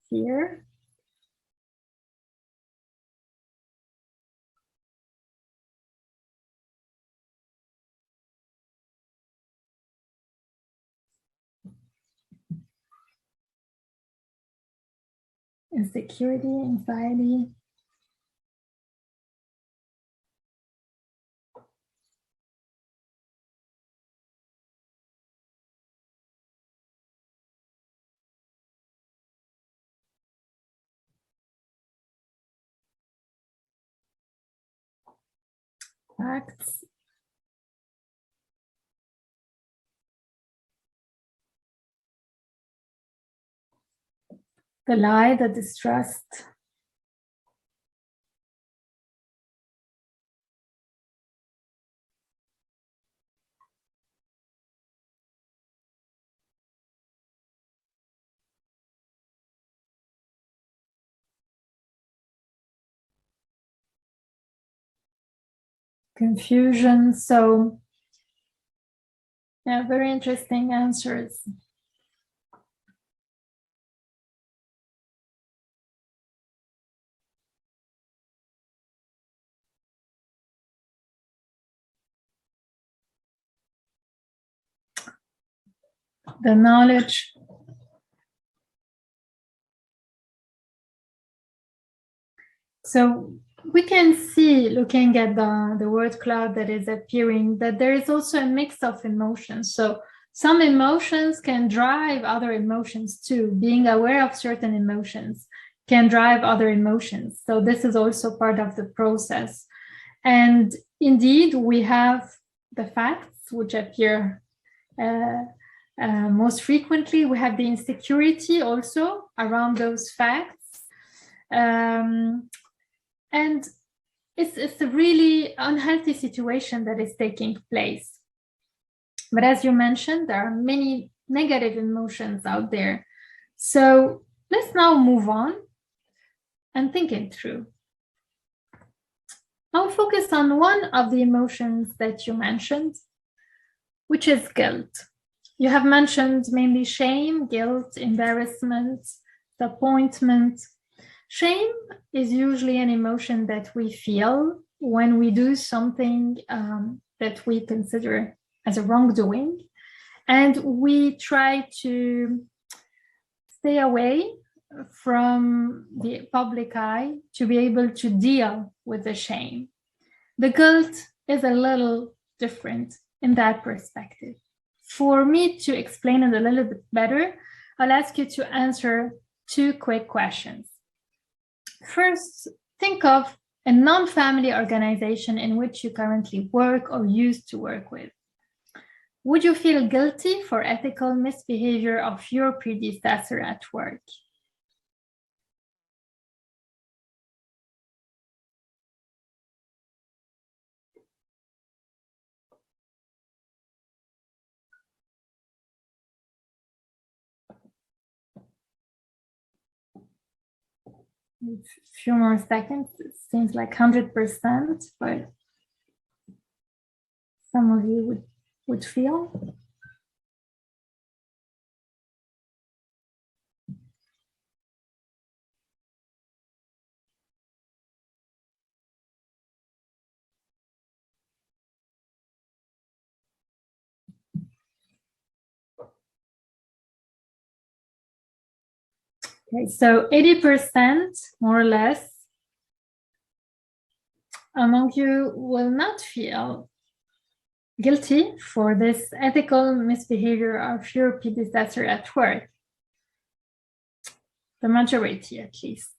Fear. Insecurity, anxiety. Facts. The lie, the distrust. Confusion. So, yeah, very interesting answers. The knowledge. So we can see, looking at the word cloud that is appearing, that there is also a mix of emotions. So Some emotions can drive other emotions too. Being aware of certain emotions can drive other emotions. So this is also part of the process. And indeed, we have the facts which appear most frequently. We have the insecurity also around those facts. And it's a really unhealthy situation that is taking place. But as you mentioned, there are many negative emotions out there. So let's now move on and think it through. I'll focus on one of the emotions that you mentioned, which is guilt. You have mentioned mainly shame, guilt, embarrassment, disappointment. Shame is usually an emotion that we feel when we do something that we consider as a wrongdoing, and we try to stay away from the public eye to be able to deal with the shame. The guilt is a little different in that perspective. For me to explain it a little bit better, I'll ask you to answer two quick questions. First, think of a non-family organization in which you currently work or used to work with. Would you feel guilty for ethical misbehavior of your predecessor at work? A few more seconds. It seems like 100%, but some of you would feel. Okay, so 80% more or less among you will not feel guilty for this ethical misbehavior of your predecessor at work. The majority, at least.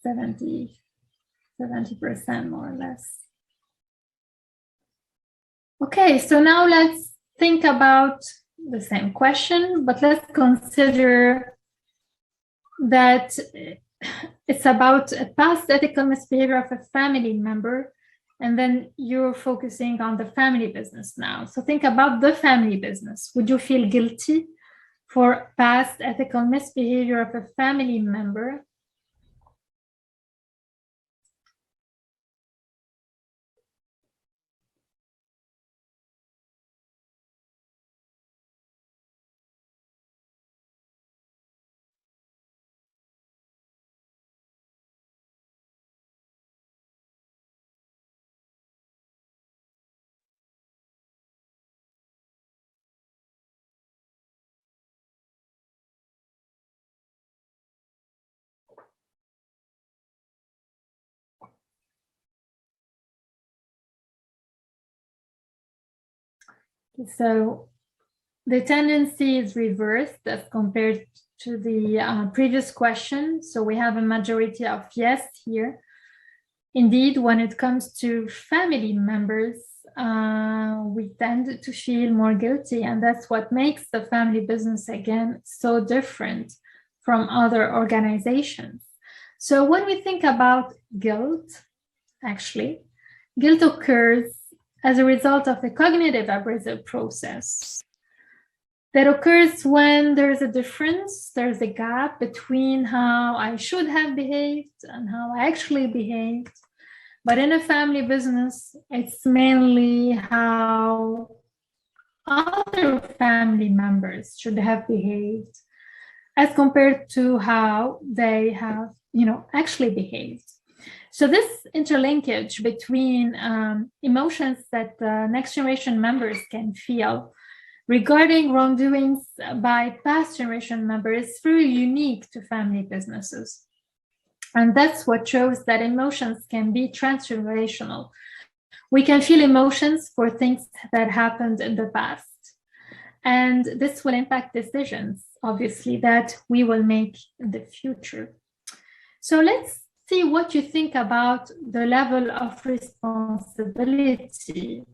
Seventy 70% more or less. Okay, so now let's think about the same question, but let's consider that it's about a past ethical misbehavior of a family member, and then you're focusing on the family business now. So think about the family business. Would you feel guilty for past ethical misbehavior of a family member? So the tendency is reversed as compared to the previous question. So we have a majority of yes here. Indeed, when it comes to family members, we tend to feel more guilty, and that's what makes the family business, again, so different from other organizations. So when we think about guilt, actually, guilt occurs as a result of the cognitive appraisal process that occurs when there's a difference, there's a gap between how I should have behaved and how I actually behaved. But in a family business, it's mainly how other family members should have behaved as compared to how they have, actually behaved. So this interlinkage between emotions that next generation members can feel regarding wrongdoings by past generation members is very unique to family businesses. And that's what shows that emotions can be transgenerational. We can feel emotions for things that happened in the past. And this will impact decisions, obviously, that we will make in the future. So let's see what you think about the level of responsibility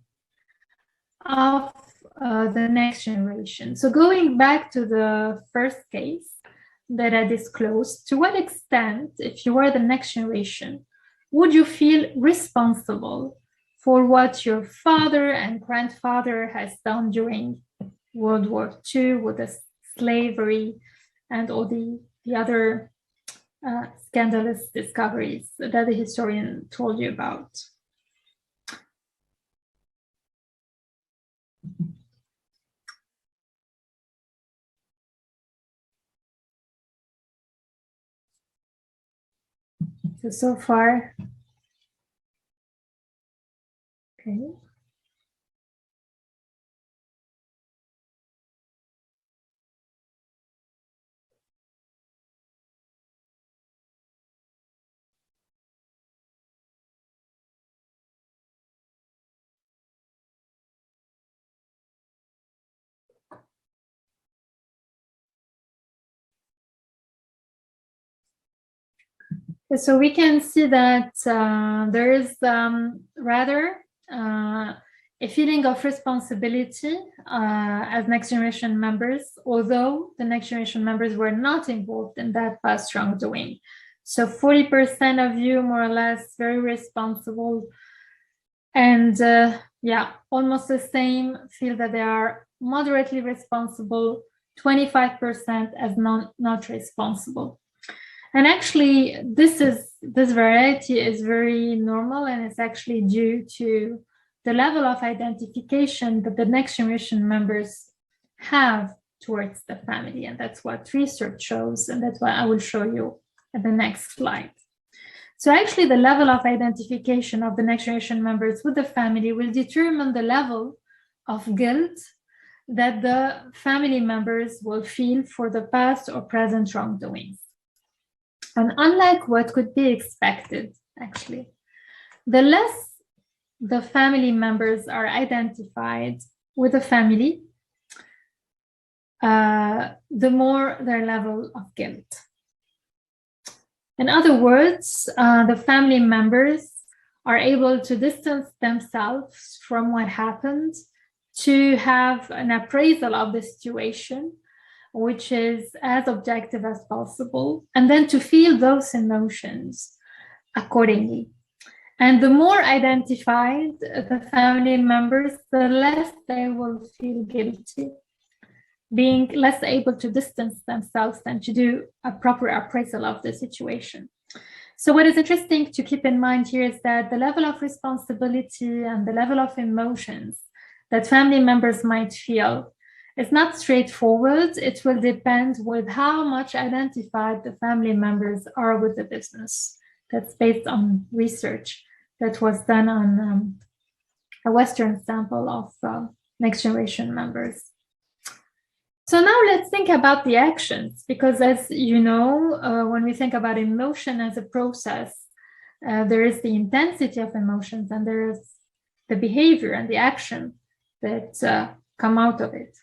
of the next generation. So going back to the first case that I disclosed, to what extent, if you were the next generation, would you feel responsible for what your father and grandfather has done during World War II with the slavery and all the other scandalous discoveries that the historian told you about? So far, okay. So we can see that there is rather a feeling of responsibility as next generation members, although the next generation members were not involved in that past wrongdoing. So 40% of you, more or less, very responsible. And yeah, almost the same feel that they are moderately responsible, 25% as not responsible. And actually, this variety is very normal, and it's actually due to the level of identification that the next generation members have towards the family. And that's what research shows, and that's what I will show you at the next slide. So actually, the level of identification of the next generation members with the family will determine the level of guilt that the family members will feel for the past or present wrongdoings. And unlike what could be expected, actually, the less the family members are identified with the family, the more their level of guilt. In other words, the family members are able to distance themselves from what happened, to have an appraisal of the situation, which is as objective as possible, and then to feel those emotions accordingly. And the more identified the family members, the less they will feel guilty, being less able to distance themselves and to do a proper appraisal of the situation. So what is interesting to keep in mind here is that the level of responsibility and the level of emotions that family members might feel is not straightforward. It will depend with how much identified the family members are with the business. That's based on research that was done on a Western sample of next generation members. So now let's think about the actions, because as you know, when we think about emotion as a process, there is the intensity of emotions and there is the behavior and the action that come out of it.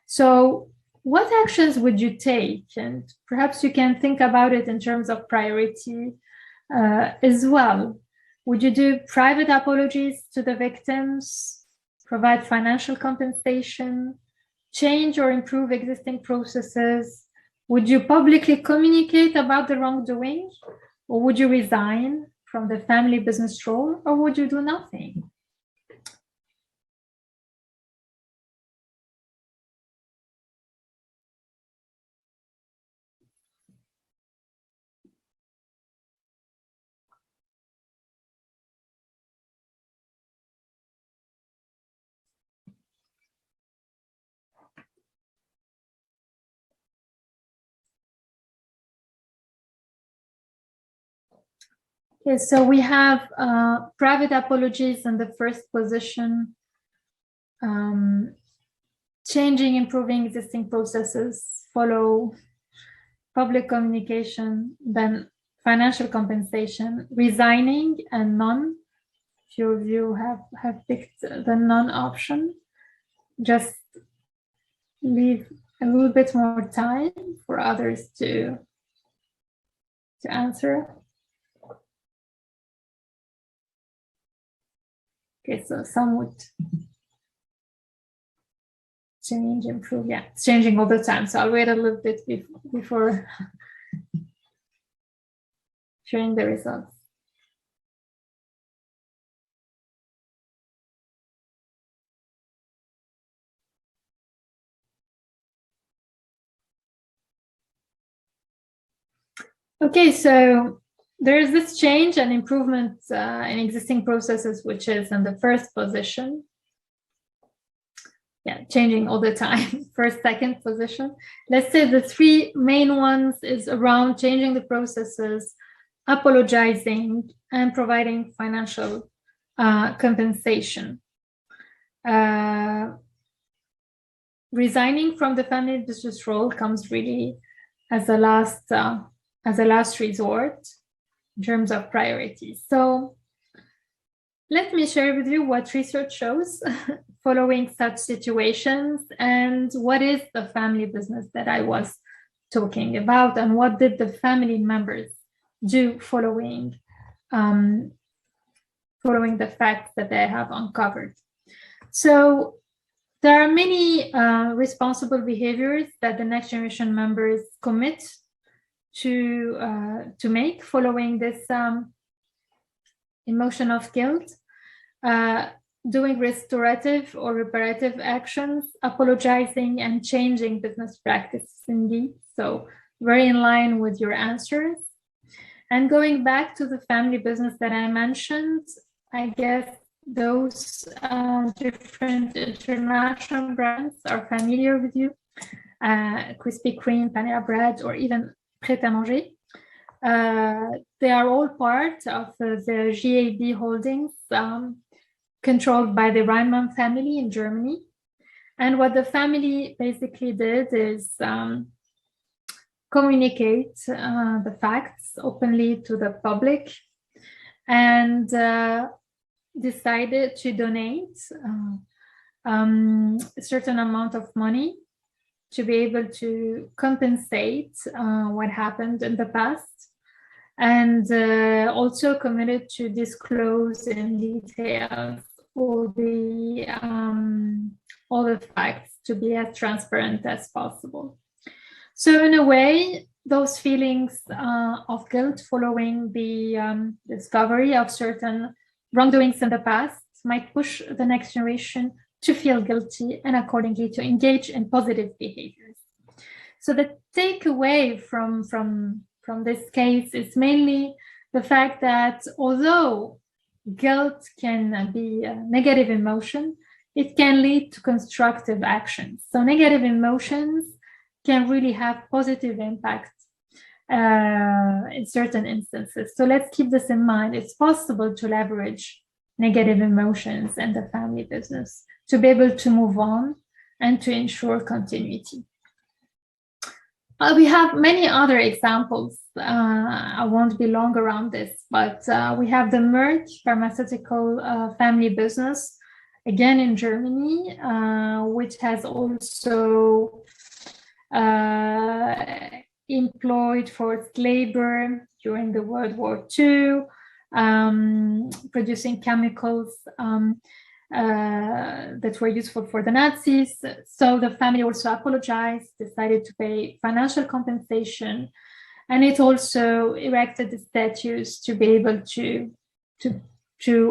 So what actions would you take? And perhaps you can think about it in terms of priority as well. Would you do private apologies to the victims, provide financial compensation, change or improve existing processes? Would you publicly communicate about the wrongdoing? Or would you resign from the family business role? Or would you do nothing? Okay, so we have private apologies in the first position, changing, improving existing processes, follow public communication, then financial compensation, resigning, and none. few of you have picked the none option. Just leave a little bit more time for others to answer. Okay, so some would change, improve. Yeah, it's changing all the time. So I'll wait a little bit before sharing the results. Okay, so there is this change and improvement in existing processes, which is in the first position. Yeah, changing all the time. First, second position. Let's say the three main ones is around changing the processes, apologizing, and providing financial compensation. Resigning from the family business role comes really as a last resort in terms of priorities. So let me share with you what research shows following such situations and what is the family business that I was talking about and what did the family members do following the facts that they have uncovered. So there are many responsible behaviors that the next generation members commit to make following this emotion of guilt, doing restorative or reparative actions, apologizing and changing business practices indeed. So very in line with your answers. And going back to the family business that I mentioned, I guess those different international brands are familiar with you. Krispy Kreme, Panera Bread, or even Pret à Manger. They are all part of the GAB holdings controlled by the Reimann family in Germany. And what the family basically did is communicate the facts openly to the public and decided to donate a certain amount of money to be able to compensate what happened in the past, and also committed to disclose in details all the facts to be as transparent as possible. So in a way, those feelings of guilt following the discovery of certain wrongdoings in the past might push the next generation to feel guilty and accordingly to engage in positive behaviors. So the takeaway from this case is mainly the fact that although guilt can be a negative emotion, it can lead to constructive actions. So negative emotions can really have positive impact in certain instances. So let's keep this in mind. It's possible to leverage negative emotions in the family business to be able to move on and to ensure continuity. We have many other examples. I won't be long around this, but we have the Merck pharmaceutical family business, again in Germany, which has also employed forced labor during the World War II, producing chemicals that were useful for the Nazis. So the family also apologized, decided to pay financial compensation, and it also erected the statues to be able to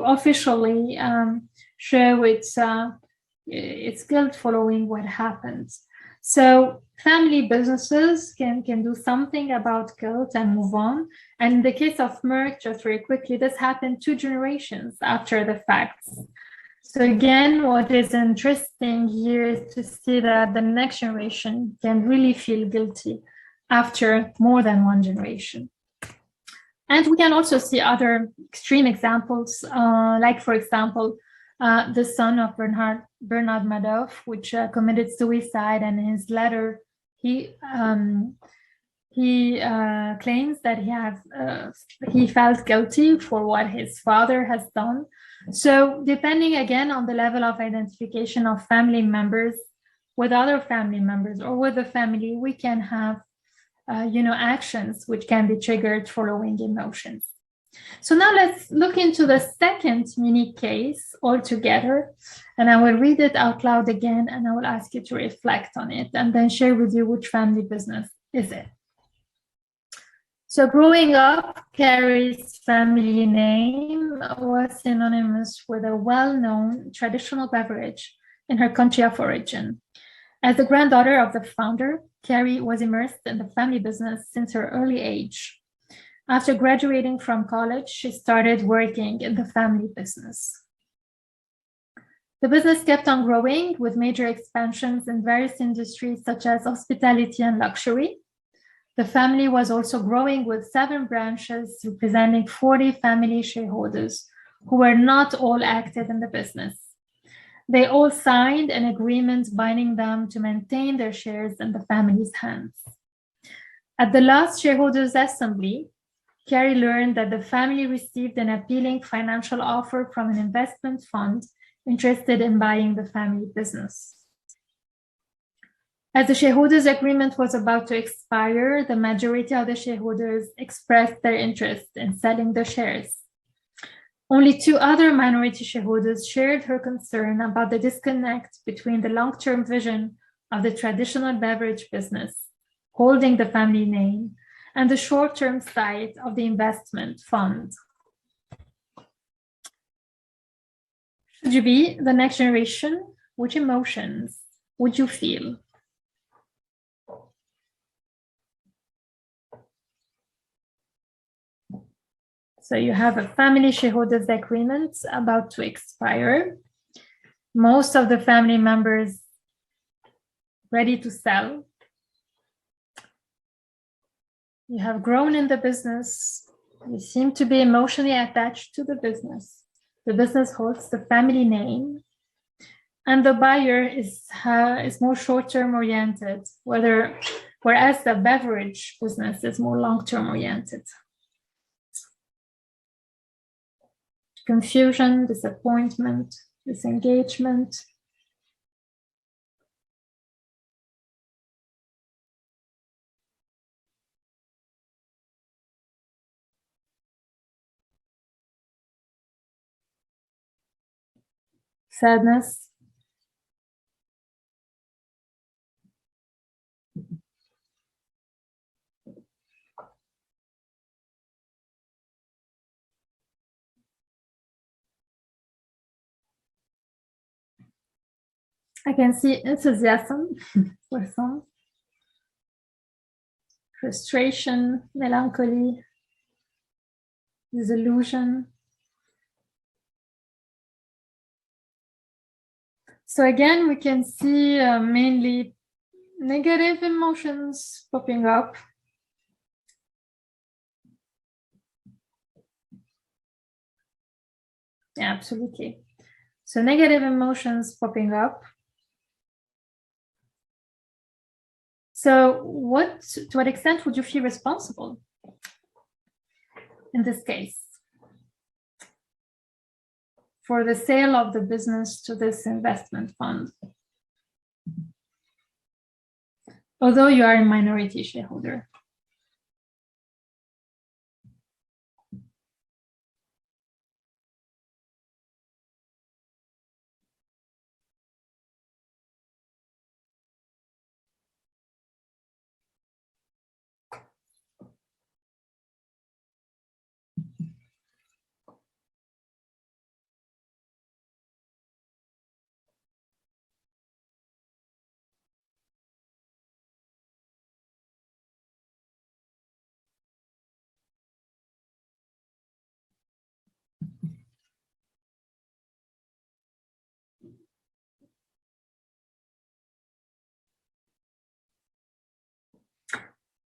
officially show its guilt following what happened. So family businesses can do something about guilt and move on. And in the case of Merck, just very quickly, this happened 2 generations after the facts. So again, what is interesting here is to see that the next generation can really feel guilty after more than 1 generation. And we can also see other extreme examples, like, for example, the son of Bernard Madoff, which committed suicide, and in his letter, he He claims that he felt guilty for what his father has done. So depending again on the level of identification of family members with other family members or with the family, we can have actions which can be triggered following emotions. So now let's look into the second unique case altogether, and I will read it out loud again, and I will ask you to reflect on it and then share with you which family business is it. So growing up, Carrie's family name was synonymous with a well-known traditional beverage in her country of origin. As the granddaughter of the founder, Carrie was immersed in the family business since her early age. After graduating from college, she started working in the family business. The business kept on growing with major expansions in various industries such as hospitality and luxury. The family was also growing with 7 branches representing 40 family shareholders who were not all active in the business. They all signed an agreement binding them to maintain their shares in the family's hands. At the last shareholders' assembly, Carrie learned that the family received an appealing financial offer from an investment fund interested in buying the family business. As the shareholders' agreement was about to expire, the majority of the shareholders expressed their interest in selling the shares. Only 2 other minority shareholders shared her concern about the disconnect between the long-term vision of the traditional beverage business, holding the family name, and the short-term side of the investment fund. Should you be the next generation, which emotions would you feel? So you have a family shareholders agreement about to expire. Most of the family members ready to sell. You have grown in the business. You seem to be emotionally attached to the business. The business holds the family name. And the buyer is more short-term oriented, whereas the beverage business is more long-term oriented. Confusion, disappointment, disengagement. Sadness. I can see enthusiasm for some. Frustration, melancholy, disillusion. So again, we can see mainly negative emotions popping up. Yeah, absolutely. So negative emotions popping up. So to what extent would you feel responsible in this case for the sale of the business to this investment fund? Although you are a minority shareholder.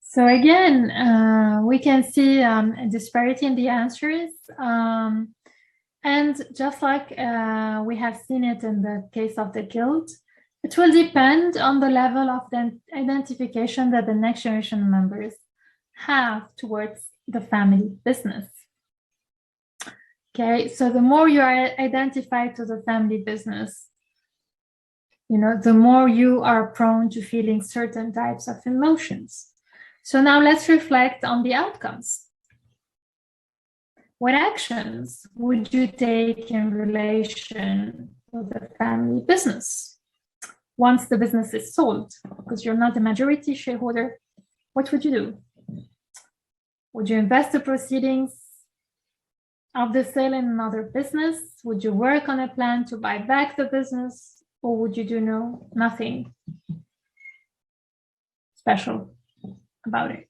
So again, we can see a disparity in the answers. And just like we have seen it in the case of the guilt, it will depend on the level of the identification that the next generation members have towards the family business. Okay, so the more you are identified to the family business, the more you are prone to feeling certain types of emotions. So now let's reflect on the outcomes. What actions would you take in relation to the family business once the business is sold? Because you're not a majority shareholder, what would you do? Would you invest the proceedings of the sale in another business? Would you work on a plan to buy back the business? Or would you do nothing special about it?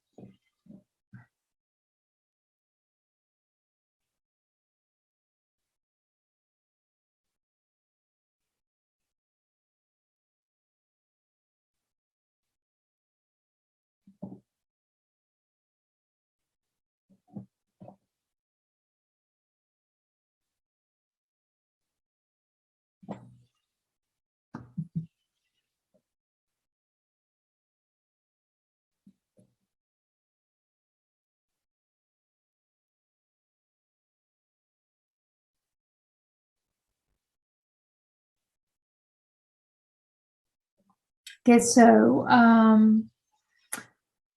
Okay, so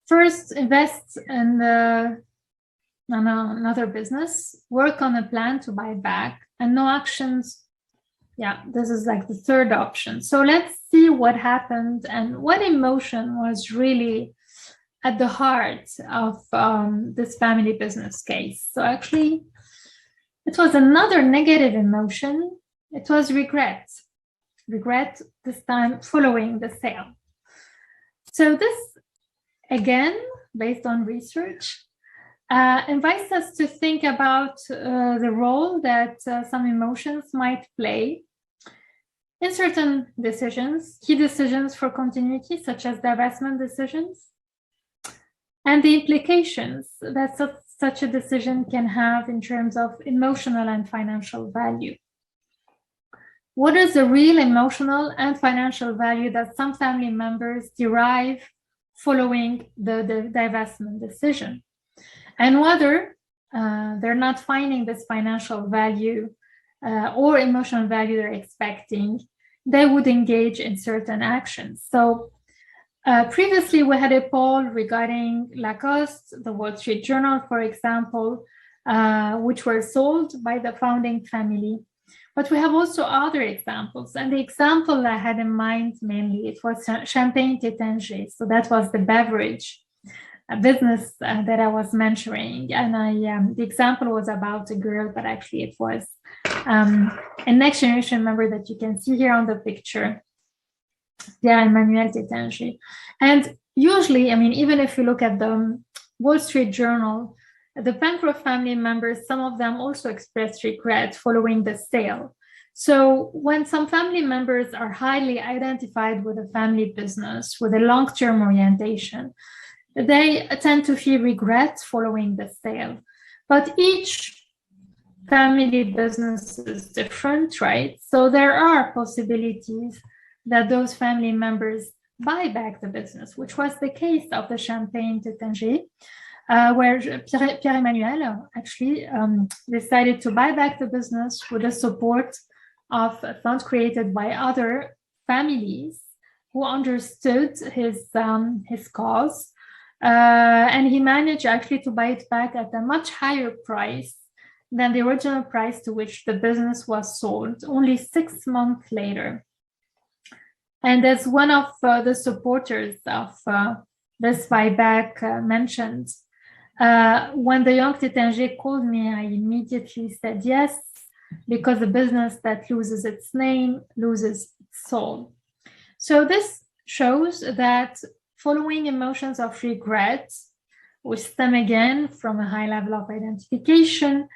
first invest in another business, work on a plan to buy back, and no actions. Yeah, this is like the third option. So let's see what happened and what emotion was really at the heart of this family business case. So actually, it was another negative emotion. It was regret. Regret, this time following the sale. So this, again, based on research, invites us to think about the role that some emotions might play in certain decisions, key decisions for continuity, such as divestment decisions, and the implications that such a decision can have in terms of emotional and financial value. What is the real emotional and financial value that some family members derive following the divestment decision? And whether they're not finding this financial value or emotional value they're expecting, they would engage in certain actions. So previously, we had a poll regarding Lacoste, the Wall Street Journal, for example, which were sold by the founding family. But we have also other examples. And the example I had in mind mainly, it was Champagne Tétanger. So that was the beverage business that I was mentioning. And the example was about a girl, but actually it was a next generation member that you can see here on the picture. Yeah, Emmanuel Tétanger. And usually, I mean, even if you look at the Wall Street Journal, the Bancroft family members, some of them also expressed regret following the sale. So when some family members are highly identified with a family business, with a long-term orientation, they tend to feel regret following the sale. But each family business is different, right? So there are possibilities that those family members buy back the business, which was the case of the Champagne Tétanger, where Pierre-Emmanuel actually decided to buy back the business with the support of a fund created by other families who understood his cause. And he managed actually to buy it back at a much higher price than the original price to which the business was sold, only 6 months later. And as one of the supporters of this buyback mentioned, when the young Tétanger called me, I immediately said yes, because a business that loses its name loses its soul. So this shows that following emotions of regret, which stem again from a high level of identification,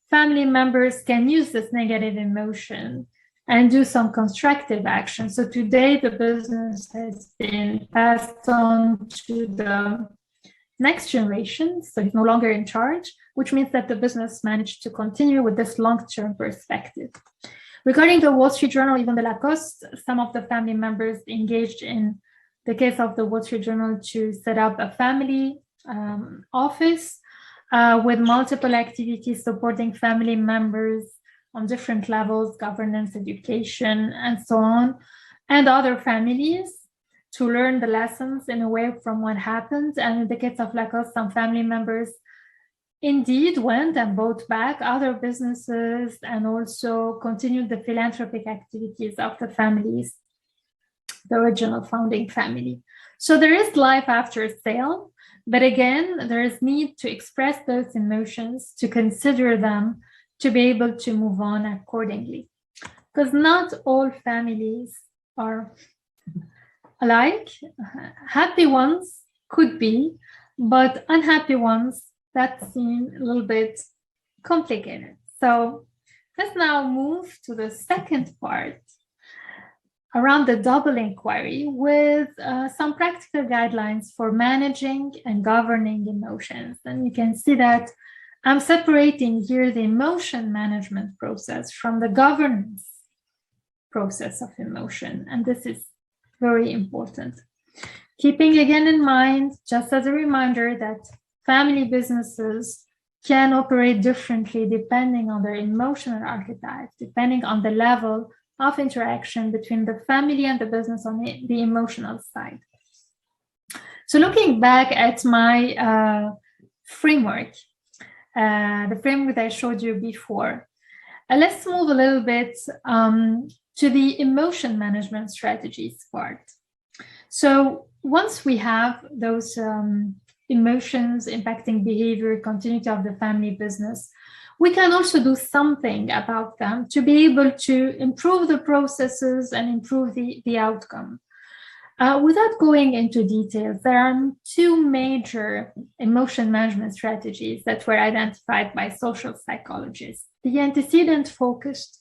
family members can use this negative emotion and do some constructive action. So today the business has been passed on to the next generation, so he's no longer in charge, which means that the business managed to continue with this long-term perspective. Regarding the Wall Street Journal, even the Lacoste, some of the family members engaged in the case of the Wall Street Journal to set up a family office with multiple activities supporting family members on different levels, governance, education, and so on, and other families to learn the lessons in a way from what happened. And in the case of Lacoste, some family members indeed went and bought back other businesses and also continued the philanthropic activities of the families, the original founding family. So there is life after sale, but again, there is need to express those emotions, to consider them, to be able to move on accordingly. Because not all families are alike. Happy ones could be, but unhappy ones, that seem a little bit complicated. So let's now move to the second part around the double inquiry with some practical guidelines for managing and governing emotions. And you can see that I'm separating here the emotion management process from the governance process of emotion. And this is very important. Keeping again in mind, just as a reminder, that family businesses can operate differently depending on their emotional archetype, depending on the level of interaction between the family and the business on the emotional side. So looking back at my framework, the framework that I showed you before, let's move a little bit to the emotion management strategies part. So once we have those emotions impacting behavior, continuity of the family business, we can also do something about them to be able to improve the processes and improve the outcome. Without going into details, there are two major emotion management strategies that were identified by social psychologists: the antecedent focused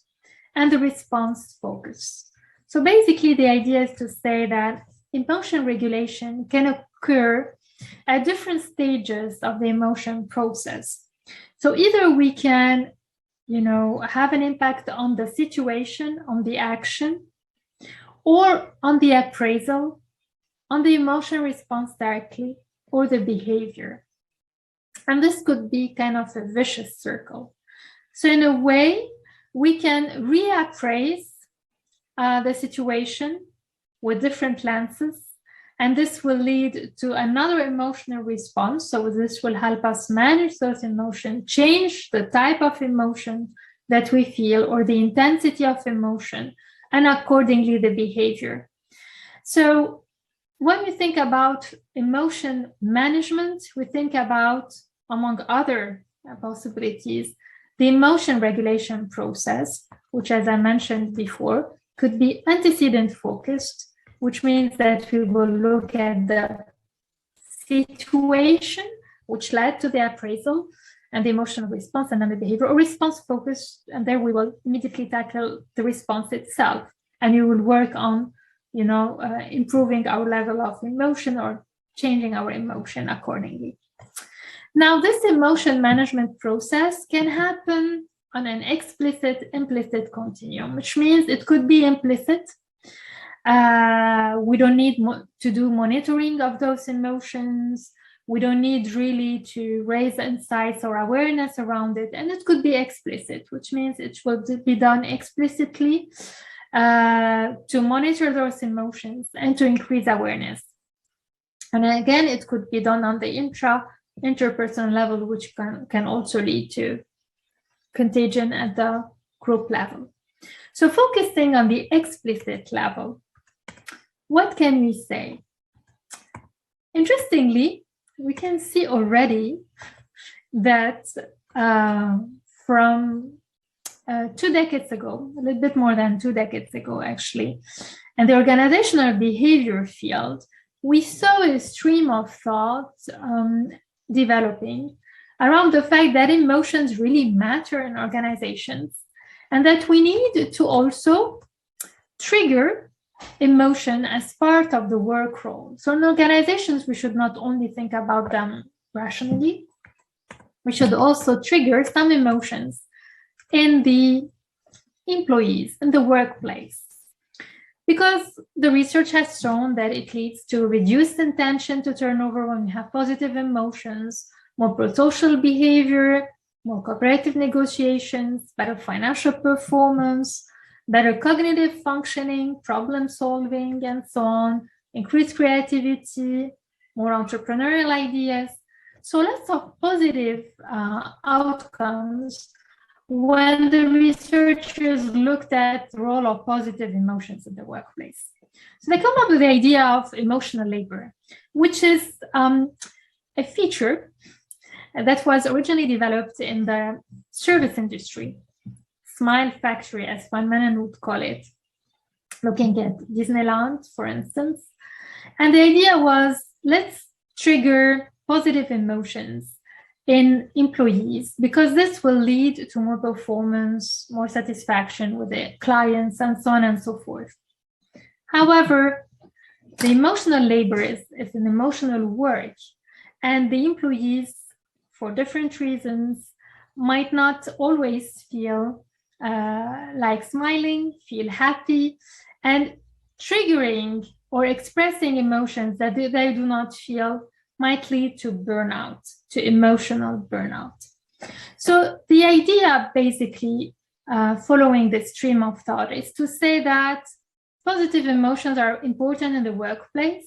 and the response focused. So basically, the idea is to say that emotion regulation can occur at different stages of the emotion process. So either we can, have an impact on the situation, on the action, or on the appraisal, on the emotion response directly, or the behavior. And this could be kind of a vicious circle. So in a way, we can reappraise the situation with different lenses, and this will lead to another emotional response. So this will help us manage those emotions, change the type of emotion that we feel or the intensity of emotion, and accordingly the behavior. So when we think about emotion management, we think about, among other possibilities, the emotion regulation process, which, as I mentioned before, could be antecedent focused, which means that we will look at the situation which led to the appraisal and the emotional response, and then the behavior, or response focused, and there we will immediately tackle the response itself, and we will work on, improving our level of emotion or changing our emotion accordingly. Now, this emotion management process can happen on an explicit-implicit continuum, which means it could be implicit. We don't need to do monitoring of those emotions. We don't need really to raise insights or awareness around it. And it could be explicit, which means it will be done explicitly to monitor those emotions and to increase awareness. And again, it could be done on the interpersonal level, which can also lead to contagion at the group level. So focusing on the explicit level, what can we say? Interestingly, we can see already that from 2 decades ago, a little bit more than 2 decades ago, actually, in the organizational behavior field, we saw a stream of thought developing around the fact that emotions really matter in organizations, and that we need to also trigger emotion as part of the work role. So in organizations, we should not only think about them rationally, we should also trigger some emotions in the employees, in the workplace. because the research has shown that it leads to reduced intention to turnover when we have positive emotions, more pro-social behavior, more cooperative negotiations, better financial performance, better cognitive functioning, problem solving, and so on, increased creativity, more entrepreneurial ideas. So lots of positive outcomes when the researchers looked at the role of positive emotions in the workplace. So they come up with the idea of emotional labor, which is a feature that was originally developed in the service industry, smile factory, as one man would call it, looking at Disneyland, for instance. And the idea was, let's trigger positive emotions in employees, because this will lead to more performance, more satisfaction with the clients, and so on and so forth. However, the emotional labor is an emotional work, and the employees, for different reasons, might not always feel like smiling, feel happy, and triggering or expressing emotions that they do not feel might lead to burnout, to emotional burnout. So the idea, basically, following this stream of thought, is to say that positive emotions are important in the workplace,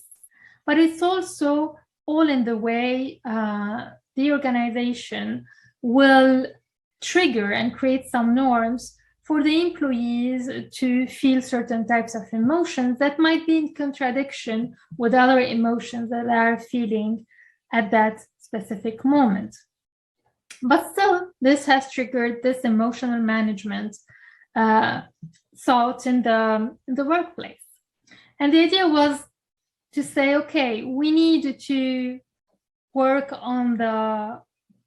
but it's also all in the way the organization will trigger and create some norms for the employees to feel certain types of emotions that might be in contradiction with other emotions that they are feeling at that specific moment. But still, this has triggered this emotional management thought in the workplace. And the idea was to say, okay, we need to work on the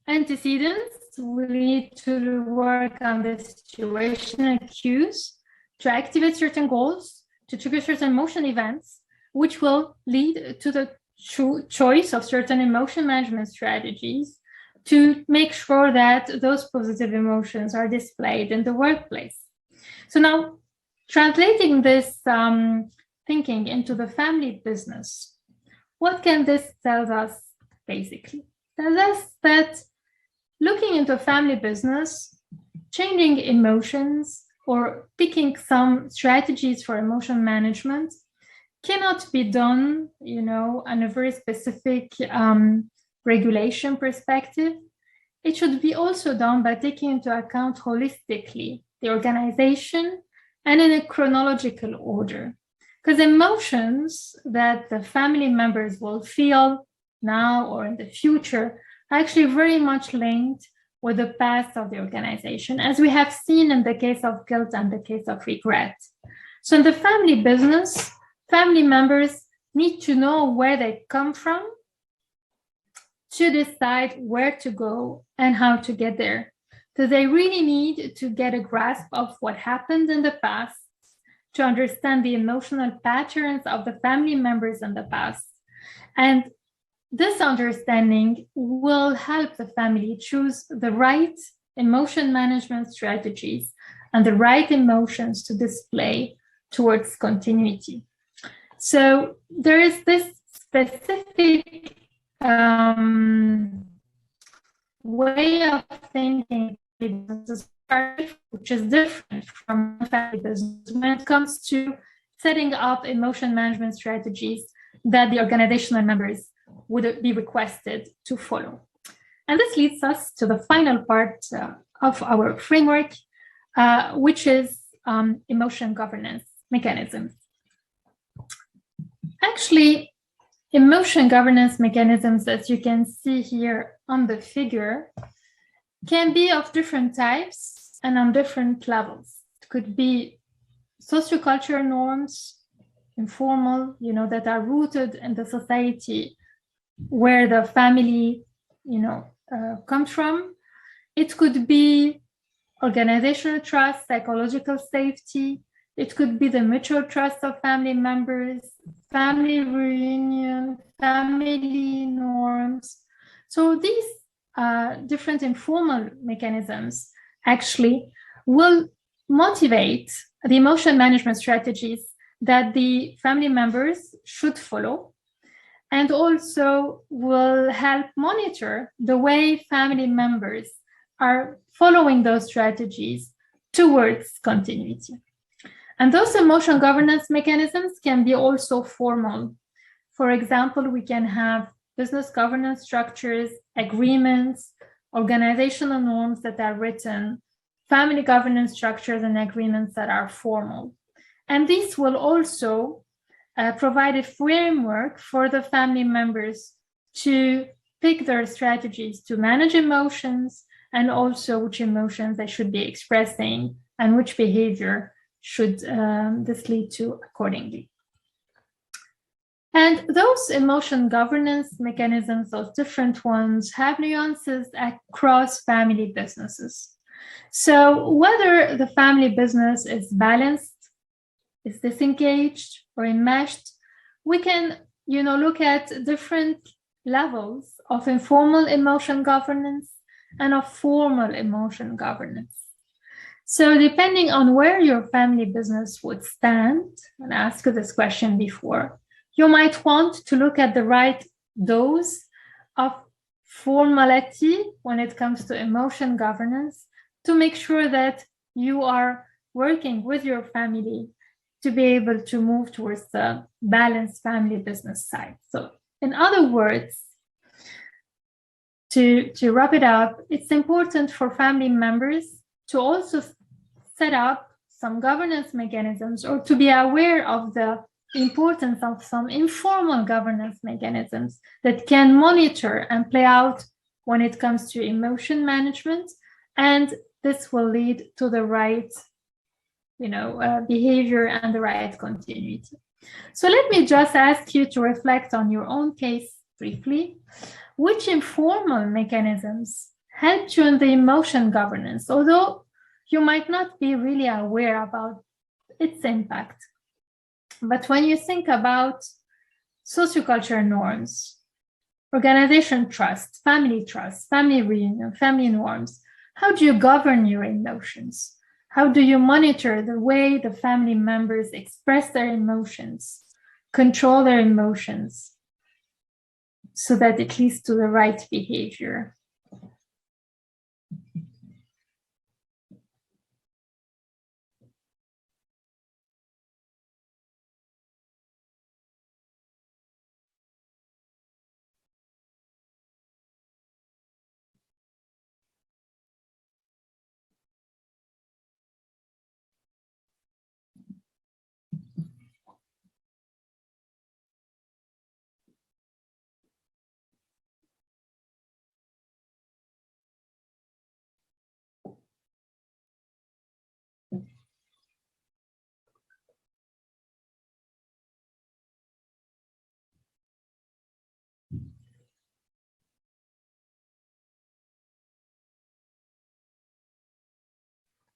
antecedents, we need to work on the situational cues to activate certain goals, to trigger certain emotion events, which will lead to the choice of certain emotion management strategies to make sure that those positive emotions are displayed in the workplace. So now, translating this thinking into the family business, what can this tell us, basically? It tells us that looking into family business, changing emotions or picking some strategies for emotion management cannot be done, on a very specific regulation perspective. It should be also done by taking into account holistically the organization and in a chronological order. Because emotions that the family members will feel now or in the future are actually very much linked with the past of the organization, as we have seen in the case of guilt and the case of regret. So in the family business, family members need to know where they come from to decide where to go and how to get there. So they really need to get a grasp of what happened in the past, to understand the emotional patterns of the family members in the past. And this understanding will help the family choose the right emotion management strategies and the right emotions to display towards continuity. So there is this specific way of thinking, which is different from family business when it comes to setting up emotion management strategies that the organizational members would be requested to follow. And this leads us to the final part of our framework, which is emotion governance mechanisms. Actually, emotion governance mechanisms, as you can see here on the figure, can be of different types and on different levels. It could be sociocultural norms, informal, that are rooted in the society where the family, comes from. It could be organizational trust, psychological safety. It could be the mutual trust of family members, family reunion, family norms. So these different informal mechanisms actually will motivate the emotion management strategies that the family members should follow, and also will help monitor the way family members are following those strategies towards continuity. And those emotion governance mechanisms can be also formal. For example, we can have business governance structures, agreements, organizational norms that are written, family governance structures and agreements that are formal. And these will also provide a framework for the family members to pick their strategies to manage emotions, and also which emotions they should be expressing and which behavior should this lead to accordingly. And those emotion governance mechanisms, those different ones, have nuances across family businesses. So whether the family business is balanced, is disengaged, or enmeshed, we can, look at different levels of informal emotion governance and of formal emotion governance. So depending on where your family business would stand, and I asked you this question before, you might want to look at the right dose of formality when it comes to emotion governance to make sure that you are working with your family to be able to move towards the balanced family business side. So in other words, to wrap it up, it's important for family members to also set up some governance mechanisms, or to be aware of the importance of some informal governance mechanisms that can monitor and play out when it comes to emotion management, and this will lead to the right behavior and the right continuity. So let me just ask you to reflect on your own case briefly. Which informal mechanisms helped you in the emotion governance, although you might not be really aware about its impact? But when you think about sociocultural norms, organization trust, family reunion, family norms, how do you govern your emotions? How do you monitor the way the family members express their emotions, control their emotions, so that it leads to the right behavior?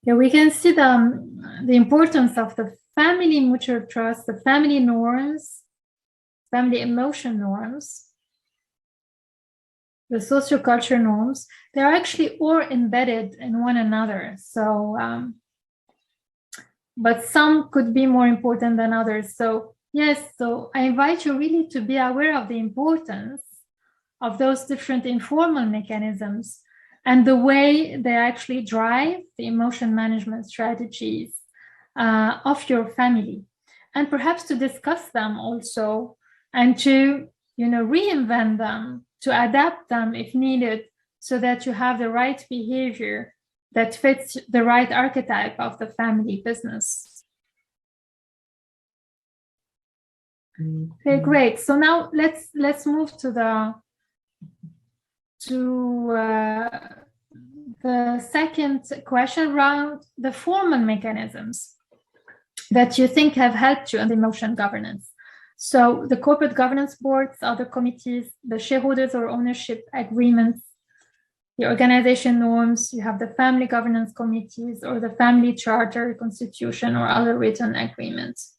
Yeah, we can see the importance of the family mutual trust, the family norms, family emotion norms, the sociocultural norms. They're actually all embedded in one another. So, but some could be more important than others. So yes, so I invite you really to be aware of the importance of those different informal mechanisms and the way they actually drive the emotion management strategies of your family, and perhaps to discuss them also, and to reinvent them, to adapt them if needed, so that you have the right behavior that fits the right archetype of the family business. Okay, great. So now let's move to the second question around the formal mechanisms that you think have helped you in the emotion governance. So the corporate governance boards, other committees, the shareholders or ownership agreements, the organization norms, you have the family governance committees, or the family charter, constitution, or other written agreements.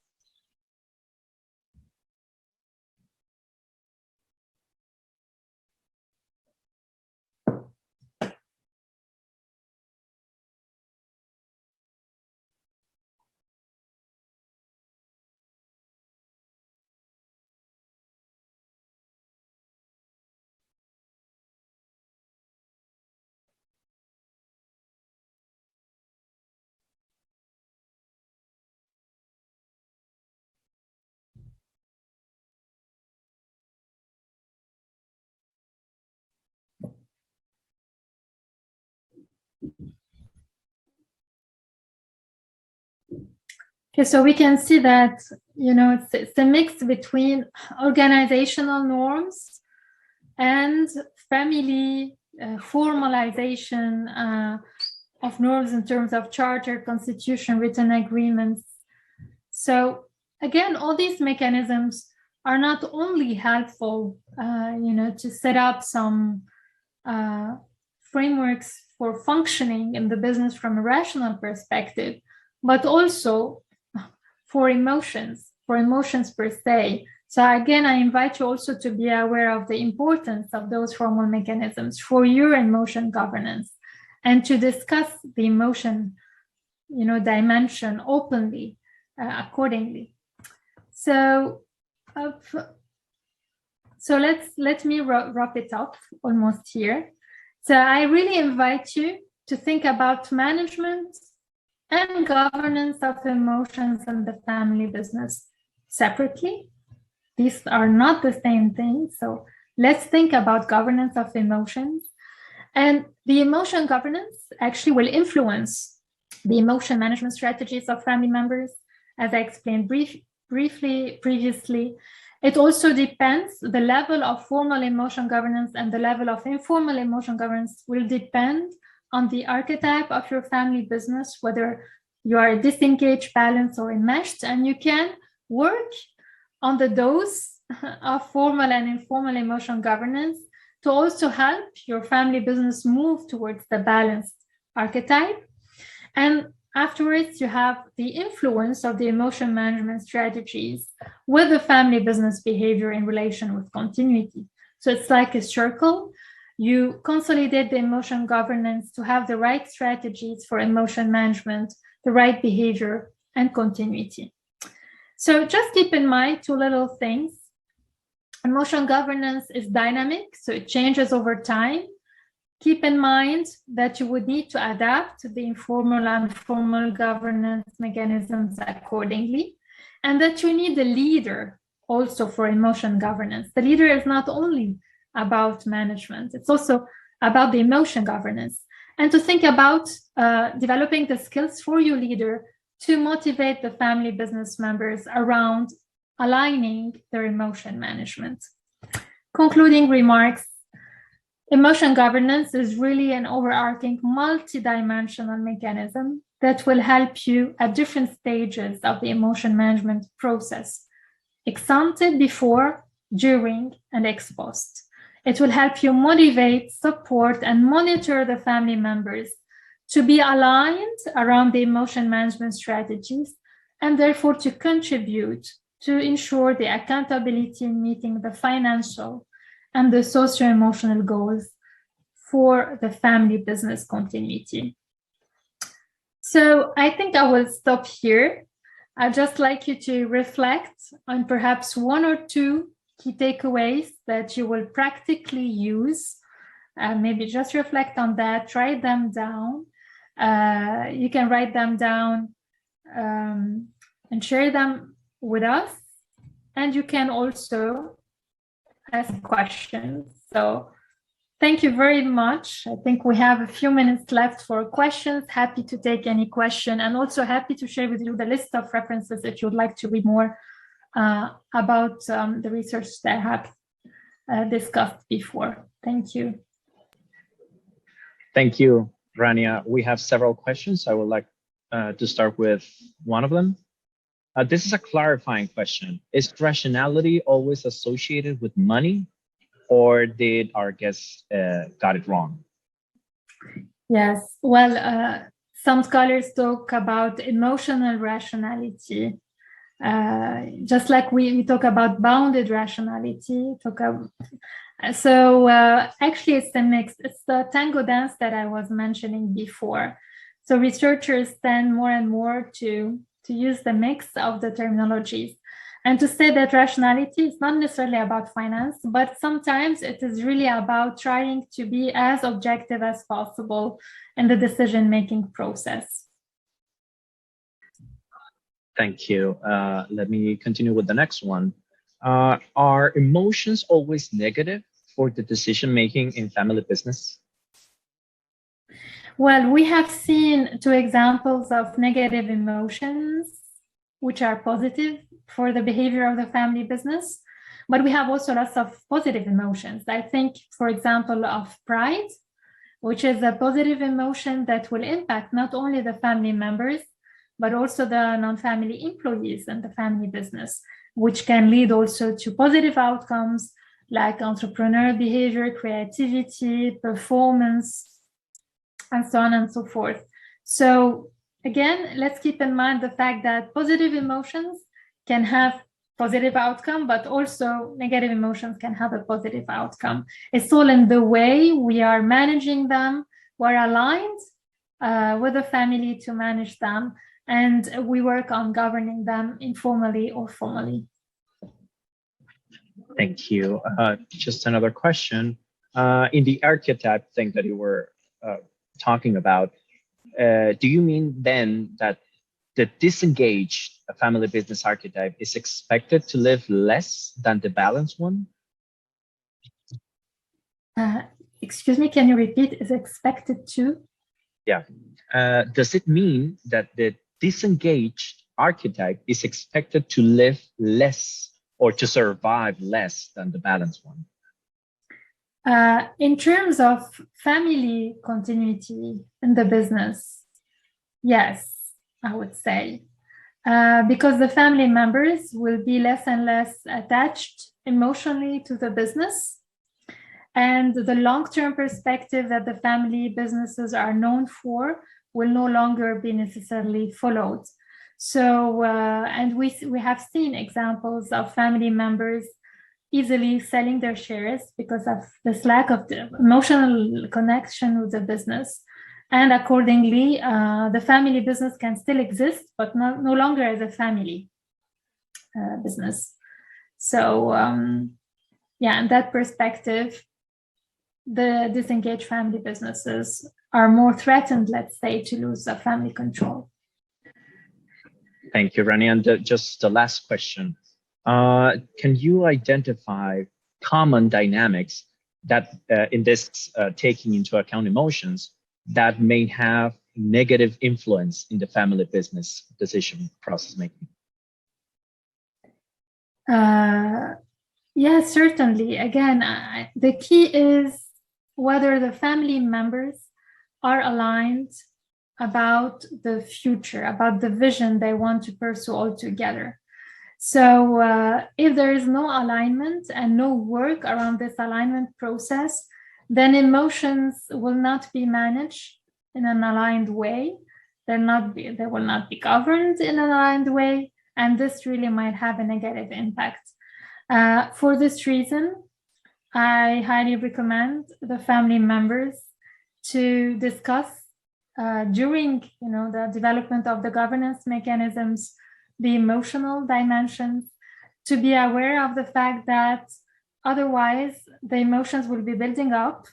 Okay, so we can see that, it's a mix between organizational norms and family formalization of norms in terms of charter, constitution, written agreements. So again, all these mechanisms are not only helpful, to set up some frameworks for functioning in the business from a rational perspective, but also for emotions per se. So again, I invite you also to be aware of the importance of those formal mechanisms for your emotion governance, and to discuss the emotion, dimension openly, accordingly. So let me wrap it up almost here. So I really invite you to think about management and governance of emotions in the family business separately. These are not the same thing. So let's think about governance of emotions. And the emotion governance actually will influence the emotion management strategies of family members, as I explained briefly previously. It also depends, the level of formal emotion governance and the level of informal emotion governance will depend on the archetype of your family business, whether you are disengaged, balanced, or enmeshed, and you can work on the dose of formal and informal emotion governance to also help your family business move towards the balanced archetype. And afterwards, you have the influence of the emotion management strategies with the family business behavior in relation with continuity. So it's like a circle. You consolidate the emotion governance to have the right strategies for emotion management, the right behavior, and continuity. So just keep in mind two little things. Emotion governance is dynamic, so it changes over time. Keep in mind that you would need to adapt the informal and formal governance mechanisms accordingly, and that you need a leader also for emotion governance. The leader is not only about management, it's also about the emotion governance, and to think about developing the skills for your leader to motivate the family business members around aligning their emotion management. Concluding remarks. Emotion governance is really an overarching multidimensional mechanism that will help you at different stages of the emotion management process, ex ante, before, during, and ex post. It will help you motivate, support, and monitor the family members to be aligned around the emotion management strategies, and therefore to contribute to ensure the accountability in meeting the financial and the socio-emotional goals for the family business continuity. So I think I will stop here. I'd just like you to reflect on perhaps one or two key takeaways that you will practically use. Maybe just reflect on that, write them down. You can write them down and share them with us. And you can also ask questions. So thank you very much. I think we have a few minutes left for questions. Happy to take any question, and also happy to share with you the list of references if you'd like to read more about the research that I have discussed before. Thank you. Thank you, Rania. We have several questions. I would like to start with one of them. This is a clarifying question. Is rationality always associated with money, or did our guests got it wrong? Yes, well, some scholars talk about emotional rationality, just like we talk about bounded rationality. So actually it's a mix. It's the tango dance that I was mentioning before. So researchers tend more and more to use the mix of the terminologies, and to say that rationality is not necessarily about finance, but sometimes it is really about trying to be as objective as possible in the decision-making process. Thank you. Let me continue with the next one. Are emotions always negative for the decision-making in family business? Well, we have seen two examples of negative emotions which are positive for the behavior of the family business. But we have also lots of positive emotions. I think, for example, of pride, which is a positive emotion that will impact not only the family members, but also the non-family employees in the family business, which can lead also to positive outcomes like entrepreneurial behavior, creativity, performance, and so on and so forth. So again, let's keep in mind the fact that positive emotions can have positive outcome, but also negative emotions can have a positive outcome. It's all in the way we are managing them. We're aligned with the family to manage them, and we work on governing them informally or formally. Thank you. Just another question. In the archetype thing that you were talking about, do you mean then that the disengaged family business archetype is expected to live less than the balanced one? Excuse me, can you repeat? Is expected to? Yeah. Does it mean that the disengaged archetype is expected to live less or to survive less than the balanced one? In terms of family continuity in the business, yes, I would say. Because the family members will be less and less attached emotionally to the business. And the long-term perspective that the family businesses are known for will no longer be necessarily followed. So, and we have seen examples of family members easily selling their shares because of this lack of the emotional connection with the business. And accordingly, the family business can still exist, but no longer as a family business. So, yeah, in that perspective, the disengaged family businesses are more threatened, let's say, to lose the family control. Thank you, Rania. And just the last question. Can you identify common dynamics that in this taking into account emotions that may have negative influence in the family business decision process making? Yes, certainly. Again, the key is whether the family members are aligned about the future, about the vision they want to pursue all together. So if there is no alignment and no work around this alignment process, then emotions will not be managed in an aligned way. They will not be governed in an aligned way, and this really might have a negative impact. For this reason, I highly recommend the family members to discuss during the development of the governance mechanisms, the emotional dimensions, to be aware of the fact that otherwise the emotions will be building up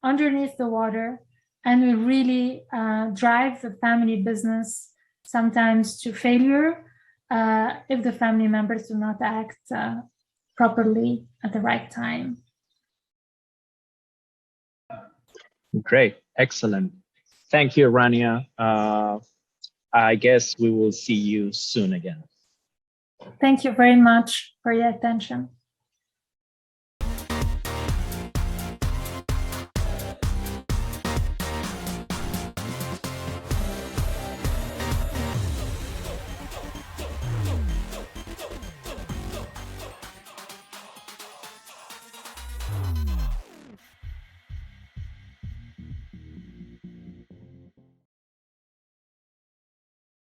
underneath the water and will really drive the family business sometimes to failure if the family members do not act properly at the right time. Great, excellent. Thank you, Rania. I guess we will see you soon again. Thank you very much for your attention.